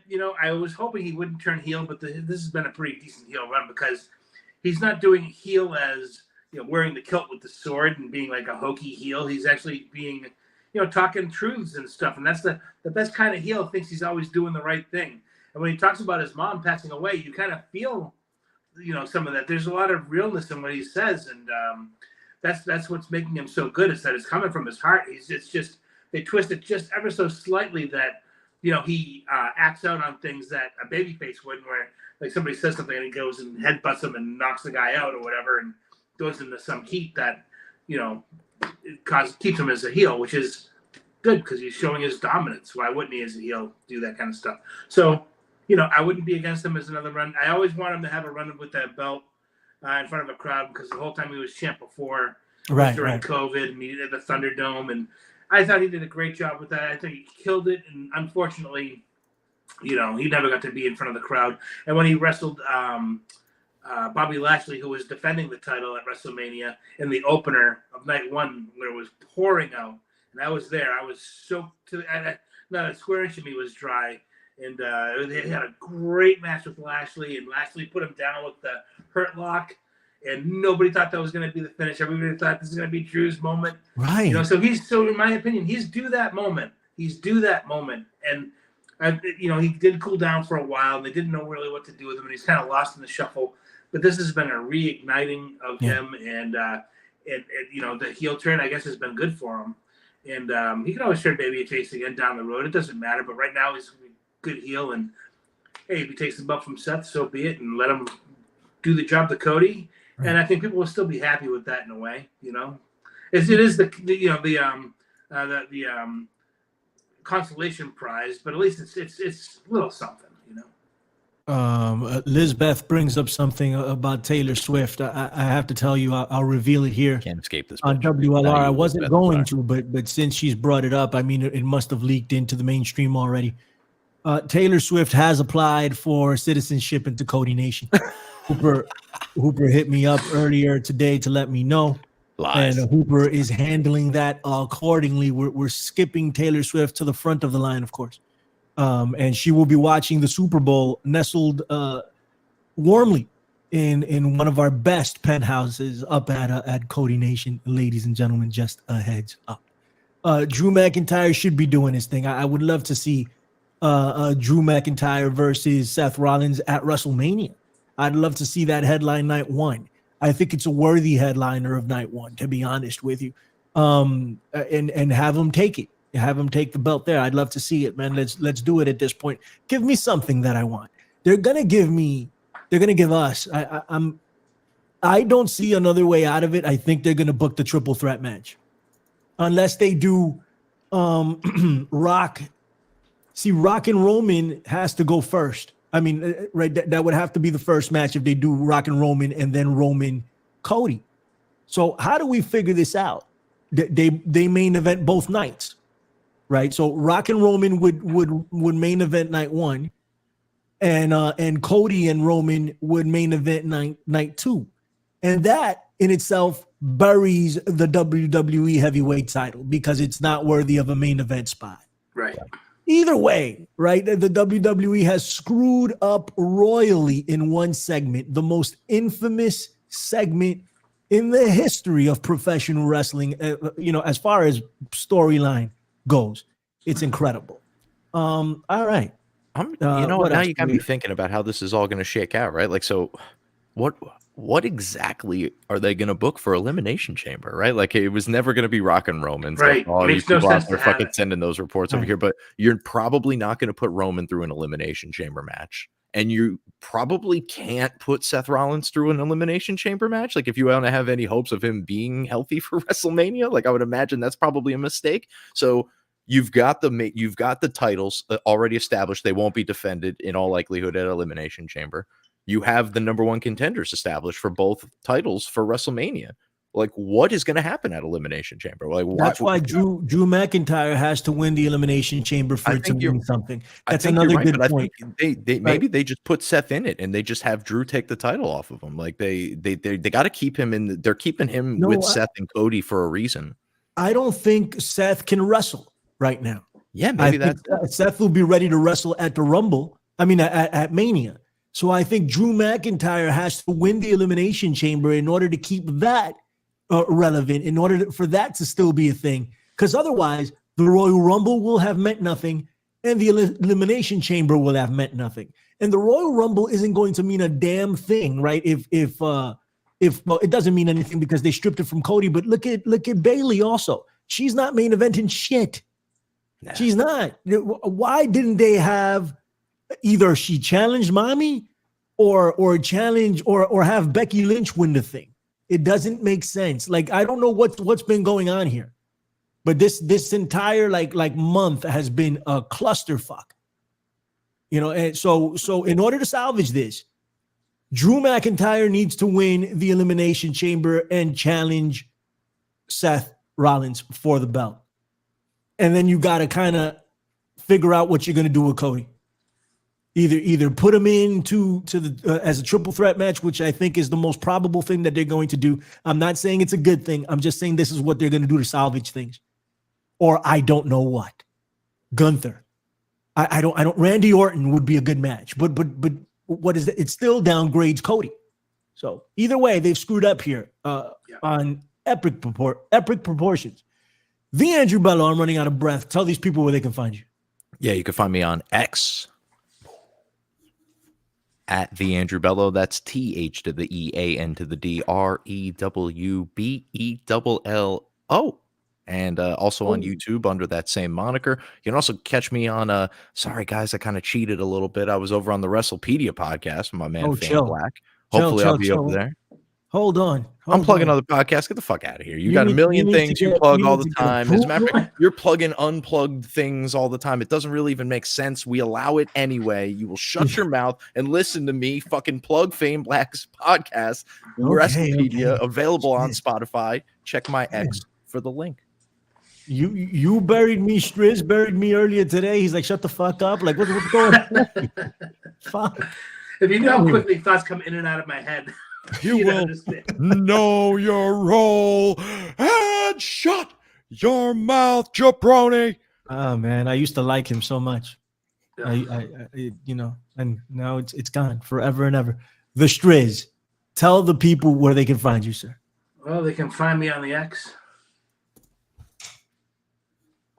[SPEAKER 6] was hoping he wouldn't turn heel, but this has been a pretty decent heel run because he's not doing heel as, wearing the kilt with the sword and being like a hokey heel. He's actually being, talking truths and stuff. And that's the best kind of heel, thinks he's always doing the right thing. And when he talks about his mom passing away, you kind of feel, some of that. There's a lot of realness in what he says. And that's what's making him so good, is that it's coming from his heart. It's just, they twist it just ever so slightly that, he acts out on things that a babyface wouldn't, where like somebody says something and he goes and headbutts him and knocks the guy out or whatever, and goes into some heat that, keeps him as a heel, which is good because he's showing his dominance. Why wouldn't he, as a heel, do that kind of stuff? So, I wouldn't be against him as another run. I always want him to have a run with that belt in front of a crowd, because the whole time he was champ before, during COVID, and he did the Thunderdome, and I thought he did a great job with that. I think he killed it, and unfortunately, he never got to be in front of the crowd. And when he wrestled Bobby Lashley, who was defending the title at WrestleMania in the opener of night 1, where it was pouring out, and I was there. I was soaked to not a square inch of me was dry, and they had a great match with Lashley, and Lashley put him down with the hurt lock, and nobody thought that was going to be the finish. Everybody thought this is going to be Drew's moment,
[SPEAKER 3] right?
[SPEAKER 6] So in my opinion, he's due that moment. And he did cool down for a while, and they didn't know really what to do with him, and he's kind of lost in the shuffle. But this has been a reigniting of him, and the heel turn, I guess, has been good for him. And he can always turn babyface again down the road. It doesn't matter. But right now, he's a good heel. And hey, if he takes the belt from Seth, so be it, and let him do the job to Cody. Right. And I think people will still be happy with that in a way. It is the consolation prize, but at least it's a little something.
[SPEAKER 3] Lizbeth brings up something about Taylor Swift. I have to tell you, I'll reveal it here.
[SPEAKER 4] Can't escape this
[SPEAKER 3] on WLR. I wasn't going to, but since she's brought it up, I mean, it must have leaked into the mainstream already. Taylor Swift has applied for citizenship into Cody Nation. Hooper hit me up earlier today to let me know.
[SPEAKER 4] Lies.
[SPEAKER 3] And Hooper is handling that accordingly. We're skipping Taylor Swift to the front of the line, of course. And she will be watching the Super Bowl nestled warmly in one of our best penthouses up at Cody Nation. Ladies and gentlemen, just a heads up. Drew McIntyre should be doing his thing. I would love to see Drew McIntyre versus Seth Rollins at WrestleMania. I'd love to see that headline night 1. I think it's a worthy headliner of night 1, to be honest with you. And have him take it. Have him take the belt there. I'd love to see it, man. Let's do it at this point. Give me something that I want. They're gonna give us. I don't see another way out of it. I think they're gonna book the triple threat match, unless they do Rock. See, Rock and Roman has to go first. I mean, right? That would have to be the first match if they do Rock and Roman and then Roman Cody. So how do we figure this out? They main event both nights. right? So Rock and Roman would main event night 1, and Cody and Roman would main event night 2, and that in itself buries the WWE heavyweight title because it's not worthy of a main event spot.
[SPEAKER 6] Right.
[SPEAKER 3] Either way, right? The WWE has screwed up royally in one segment, the most infamous segment in the history of professional wrestling. As far as storyline goes, it's incredible. All right.
[SPEAKER 4] Now you got me thinking about how this is all going to shake out, right? Like, so what exactly are they going to book for Elimination Chamber, right? Like, it was never going to be Rock and Roman.
[SPEAKER 6] Right.
[SPEAKER 4] All these
[SPEAKER 6] Makes no
[SPEAKER 4] people out
[SPEAKER 6] sense
[SPEAKER 4] there
[SPEAKER 6] to have
[SPEAKER 4] fucking
[SPEAKER 6] it.
[SPEAKER 4] sending those reports over here, but you're probably not going to put Roman through an Elimination Chamber match. And you probably can't put Seth Rollins through an Elimination Chamber match. Like, if you want to have any hopes of him being healthy for WrestleMania, like, I would imagine that's probably a mistake. So you've got the titles already established. They won't be defended in all likelihood at Elimination Chamber. You have the number 1 contenders established for both titles for WrestleMania. Like, what is going to happen at Elimination Chamber? Like,
[SPEAKER 3] that's why Drew McIntyre has to win the Elimination Chamber for it to mean something. That's another good point.
[SPEAKER 4] I think maybe they just put Seth in it and they just have Drew take the title off of him. Like, they got to keep him in. They're keeping him with Seth and Cody for a reason.
[SPEAKER 3] I don't think Seth can wrestle right now.
[SPEAKER 4] Yeah, maybe
[SPEAKER 3] Seth will be ready to wrestle at the Rumble. I mean, at Mania. So I think Drew McIntyre has to win the Elimination Chamber in order to keep that relevant, in order for that to still be a thing. Because otherwise, the Royal Rumble will have meant nothing, and the Elimination Chamber will have meant nothing. And the Royal Rumble isn't going to mean a damn thing, right? If it doesn't mean anything because they stripped it from Cody. But look at Bayley also. She's not main eventing shit. Nah. She's not. Why didn't they have either she challenged Mommy or challenge or have Becky Lynch win the thing? It doesn't make sense. Like, I don't know what's been going on here, but this entire like month has been a clusterfuck. And so in order to salvage this, Drew McIntyre needs to win the Elimination Chamber and challenge Seth Rollins for the belt. And then you got to kind of figure out what you're going to do with Cody. Either put him into the as a triple threat match, which I think is the most probable thing that they're going to do. I'm not saying it's a good thing. I'm just saying this is what they're going to do to salvage things. Or I don't know what. Gunther. I don't. Randy Orton would be a good match, but what is it? It still downgrades Cody. So either way, they've screwed up here on epic proportions. The Andrew Bello, I'm running out of breath. Tell these people where they can find you.
[SPEAKER 4] Yeah, you can find me on X at the Andrew Bello. That's TH to the EAN to the D REWBELLO. And also on YouTube under that same moniker. You can also catch me on sorry guys, I kind of cheated a little bit. I was over on the WrestlePedia podcast with my man Fan Black. Hopefully I'll be over there.
[SPEAKER 3] Hold on.
[SPEAKER 4] I'm plugging other podcasts. Get the fuck out of here. You got a million things you plug all the time. As a matter of fact, you're plugging unplugged things all the time. It doesn't really even make sense. We allow it anyway. You will shut your mouth and listen to me fucking plug Fame Black's podcast, WrestlePedia, available on Spotify. Check my X for the link.
[SPEAKER 3] You buried me. Striz buried me earlier today. He's like, shut the fuck up. Like, what's going on? Fuck.
[SPEAKER 6] If you know how quickly thoughts come in and out of my head.
[SPEAKER 4] You will know your role and shut your mouth, jabroni.
[SPEAKER 3] Oh man, I used to like him so much. I and now it's gone forever and ever. The Striz, tell the people where they can find you, sir.
[SPEAKER 6] Well, they can find me on the X.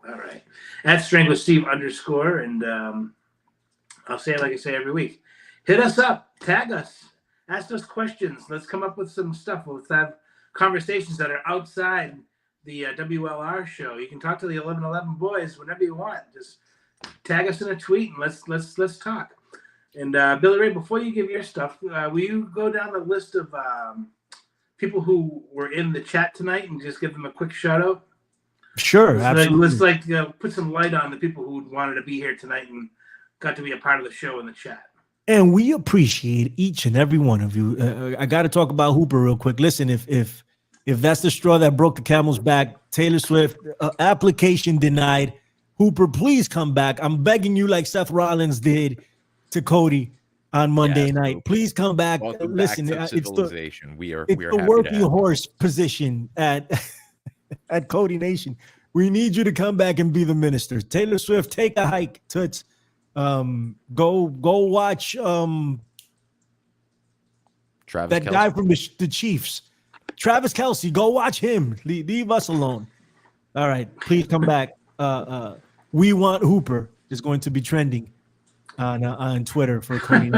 [SPEAKER 6] All right, at Strength with Steve _ and I'll say it like I say every week. Hit us up, tag us. Ask us questions. Let's come up with some stuff. Let's have conversations that are outside the WLR show. You can talk to the 1111 boys whenever you want. Just tag us in a tweet and let's talk. And Billy Ray, before you give your stuff, will you go down the list of people who were in the chat tonight and just give them a quick shout out?
[SPEAKER 3] Sure, absolutely.
[SPEAKER 6] Let's put some light on the people who wanted to be here tonight and got to be a part of the show in the chat.
[SPEAKER 3] And we appreciate each and every one of you. I got to talk about Hooper real quick. Listen, if that's the straw that broke the camel's back, Taylor Swift application denied. Hooper, please come back. I'm begging you, like Seth Rollins did to Cody on Monday night. Please come back. Listen,
[SPEAKER 4] back to civilization. We are
[SPEAKER 3] the
[SPEAKER 4] happy
[SPEAKER 3] working
[SPEAKER 4] to
[SPEAKER 3] horse position at at Cody Nation. We need you to come back and be the minister. Taylor Swift, take a hike. Toots. Go watch
[SPEAKER 4] Travis
[SPEAKER 3] that
[SPEAKER 4] Kelce.
[SPEAKER 3] guy from the Chiefs. Travis Kelce, go watch him. Leave us alone. All right, please come back. We want Hooper is going to be trending on Twitter for Cody.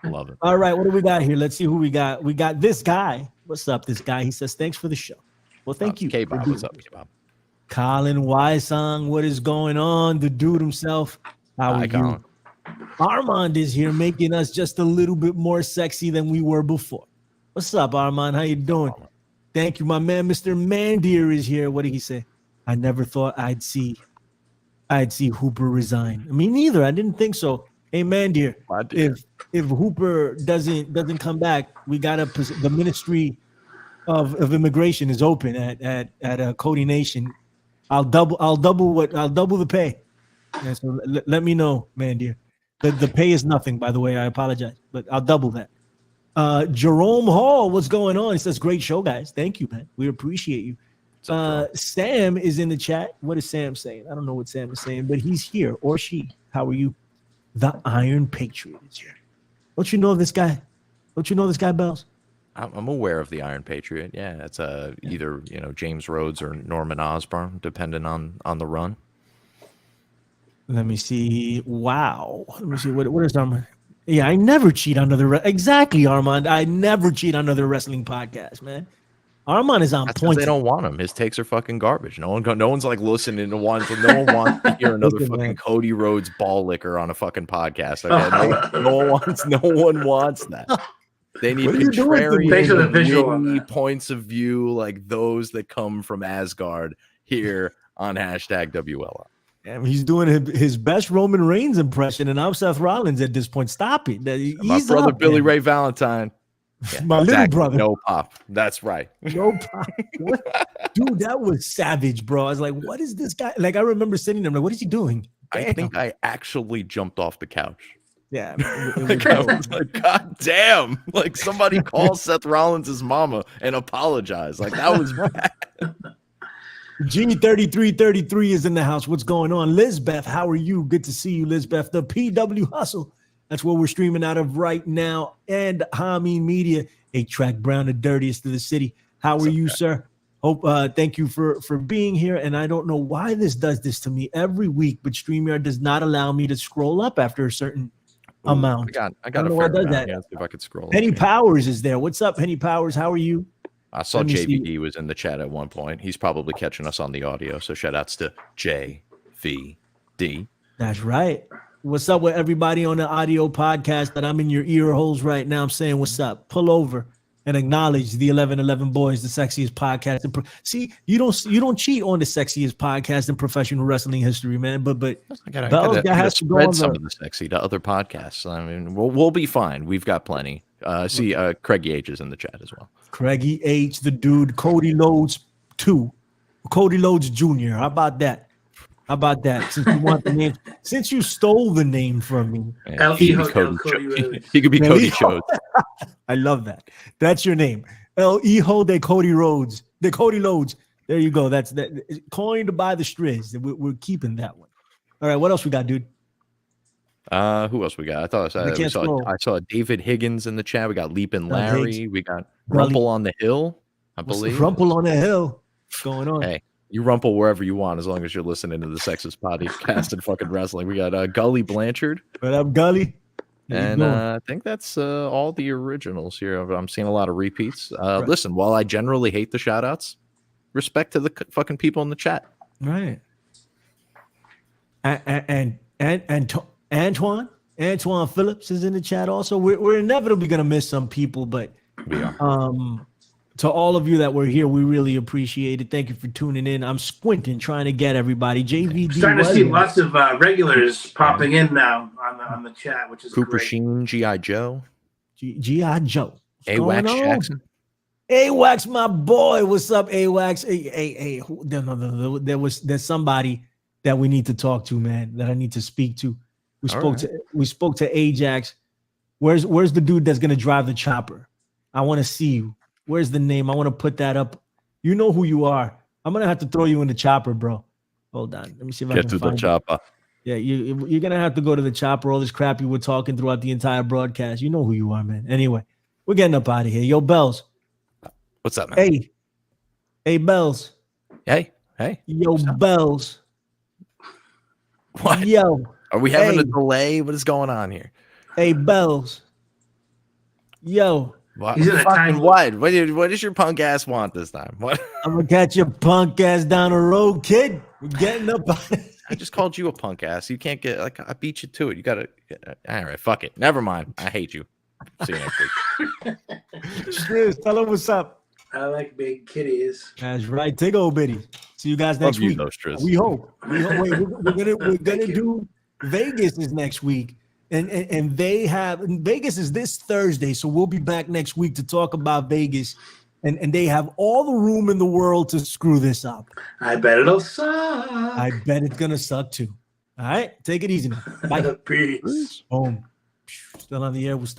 [SPEAKER 4] Love it.
[SPEAKER 3] All right, what do we got here? Let's see who we got. We got this guy. What's up, this guy? He says, thanks for the show. Well, thank you.
[SPEAKER 4] K-Bob, what's up, K-Bob?
[SPEAKER 3] Colin Wysong, what is going on? The dude himself. How are you? Armand is here making us just a little bit more sexy than we were before. What's up, Armand? How you doing? Thank you. My man, Mr. Mandir is here. What did he say? I never thought I'd see Hooper resign. Me neither. I didn't think so. Hey, Mandir, if Hooper doesn't come back, we got the Ministry of Immigration is open at Cody Nation. I'll double the pay. Yeah, so let me know, Mandir. The pay is nothing, by the way. I apologize, but I'll double that. Jerome Hall, what's going on? He says, great show, guys. Thank you, man. We appreciate you. Sam is in the chat. What is Sam saying? I don't know what Sam is saying, but he's here, or she. How are you? The Iron Patriot is here. Don't you know this guy? Don't you know this guy, Bells?
[SPEAKER 4] I'm aware of the Iron Patriot. Yeah, it's either James Rhodes or Norman Osborn, depending on the run.
[SPEAKER 3] Let me see. Wow. Let me see. What is Armand? Yeah, I never cheat on other. Exactly, Armand. I never cheat on other wrestling podcasts, man. Armand is on point.
[SPEAKER 4] They don't want him. His takes are fucking garbage. No one's like listening to one. No one wants to hear another fucking Cody Rhodes ball licker on a fucking podcast. Okay? No one wants that. They need contrarian points of view like those that come from Asgard here on #WLR.
[SPEAKER 3] Yeah, he's doing his best Roman Reigns impression, and I'm Seth Rollins at this point. Stop it.
[SPEAKER 4] My brother Billy Ray Valentine.
[SPEAKER 3] Yeah, my little brother.
[SPEAKER 4] No pop. That's right.
[SPEAKER 3] No pop. Dude, that was savage, bro. I was like, what is this guy? Like, I remember sitting there, like, what is he doing?
[SPEAKER 4] Damn. I think I actually jumped off the couch.
[SPEAKER 3] Yeah.
[SPEAKER 4] I was like, God damn. Like, somebody call Seth Rollins' mama and apologize. Like, that was bad.
[SPEAKER 3] G3333 is in the house. What's going on? Lizbeth, how are you? Good to see you, Lizbeth. The PW Hustle. That's what we're streaming out of right now. And Hameen Media, 8-Track Brown, the dirtiest of the city. How are you, sir? Hope. Thank you for being here. And I don't know why this does this to me every week, but StreamYard does not allow me to scroll up after a certain amount.
[SPEAKER 4] I got a fair amount. Yeah, see if I could scroll.
[SPEAKER 3] Penny Powers is there. What's up, Penny Powers? How are you?
[SPEAKER 4] I saw JVD was in the chat at one point. He's probably catching us on the audio. So shout outs to JVD.
[SPEAKER 3] That's right. What's up with everybody on the audio podcast that I'm in your ear holes right now? I'm saying what's up. Pull over and acknowledge the 1111 Boys, the sexiest podcast. See, you don't cheat on the sexiest podcast in professional wrestling history, man. But
[SPEAKER 4] I gotta spread some of the sexy to other podcasts. I mean, we'll be fine. We've got plenty. See, Craigie H is in the chat as well.
[SPEAKER 3] Craigie H, the dude, Cody Loads 2, Cody Loads Jr. How about that? Since you want the name, since you stole the name from me,
[SPEAKER 4] he could be Cody Rhodes.
[SPEAKER 3] I love that. That's your name, El Hijo de Cody Rhodes, the Cody Loads. There you go. That's that. Coined by the Striz. We're keeping that one. All right. What else we got, dude?
[SPEAKER 4] Who else we got? I saw David Higgins in the chat. We got Leapin' Larry. We got Rumple on the Hill. I believe
[SPEAKER 3] Rumple on the Hill. What's going on?
[SPEAKER 4] Hey. You rumple wherever you want as long as you're listening to the Sexist Podcast and fucking wrestling. We got Gully Blanchard.
[SPEAKER 3] What up, Gully?
[SPEAKER 4] And I think that's all the originals here. I'm seeing a lot of repeats. Right. Listen, while I generally hate the shout outs, respect to the fucking people in the chat.
[SPEAKER 3] Right. And Antoine Phillips is in the chat also. We're inevitably going to miss some people, but
[SPEAKER 4] we are.
[SPEAKER 3] To all of you that were here, we really appreciate it. Thank you for tuning in. I'm squinting, trying to get everybody. JVD.
[SPEAKER 6] Starting to see lots of regulars popping in now on the chat, which is
[SPEAKER 4] Cooper
[SPEAKER 6] great.
[SPEAKER 4] Sheen, G.I. Joe.
[SPEAKER 3] G.I. Joe.
[SPEAKER 4] A-Wax Jackson.
[SPEAKER 3] A-Wax, my boy. What's up, A-Wax? Hey. There's somebody that we need to talk to, man. That I need to speak to. We spoke to Ajax. Where's the dude that's gonna drive the chopper? I want to see you. Where's the name? I want to put that up. You know who you are. I'm gonna have to throw you in the chopper, bro. Hold on. Let me see if I can find the chopper. Yeah, you're gonna have to go to the chopper. All this crap you were talking throughout the entire broadcast. You know who you are, man. Anyway, we're getting up out of here. Yo, Bells.
[SPEAKER 4] What's up, man?
[SPEAKER 3] Hey, Bells.
[SPEAKER 4] Hey.
[SPEAKER 3] Yo, Bells.
[SPEAKER 4] What?
[SPEAKER 3] Yo.
[SPEAKER 4] Are we having a delay? What is going on here?
[SPEAKER 3] Hey, Bells. Yo.
[SPEAKER 4] What? What does your punk ass want this time? What?
[SPEAKER 3] I'm gonna catch your punk ass down the road, kid. We're getting up.
[SPEAKER 4] I just called you a punk ass. You can't get I beat you to it. You gotta. All right, fuck it. Never mind. I hate you. See you next week.
[SPEAKER 3] Striz, tell them what's up.
[SPEAKER 6] I like big kitties.
[SPEAKER 3] That's right. Take old bitty. See you guys next week. We hope. Wait, we're gonna do Vegas is next week. And Vegas is this Thursday, so we'll be back next week to talk about Vegas, and they have all the room in the world to screw this up.
[SPEAKER 6] I bet it'll suck.
[SPEAKER 3] I bet it's gonna suck too. All right, take it easy now. Bye.
[SPEAKER 6] Peace.
[SPEAKER 3] Boom. Still on the air. We're still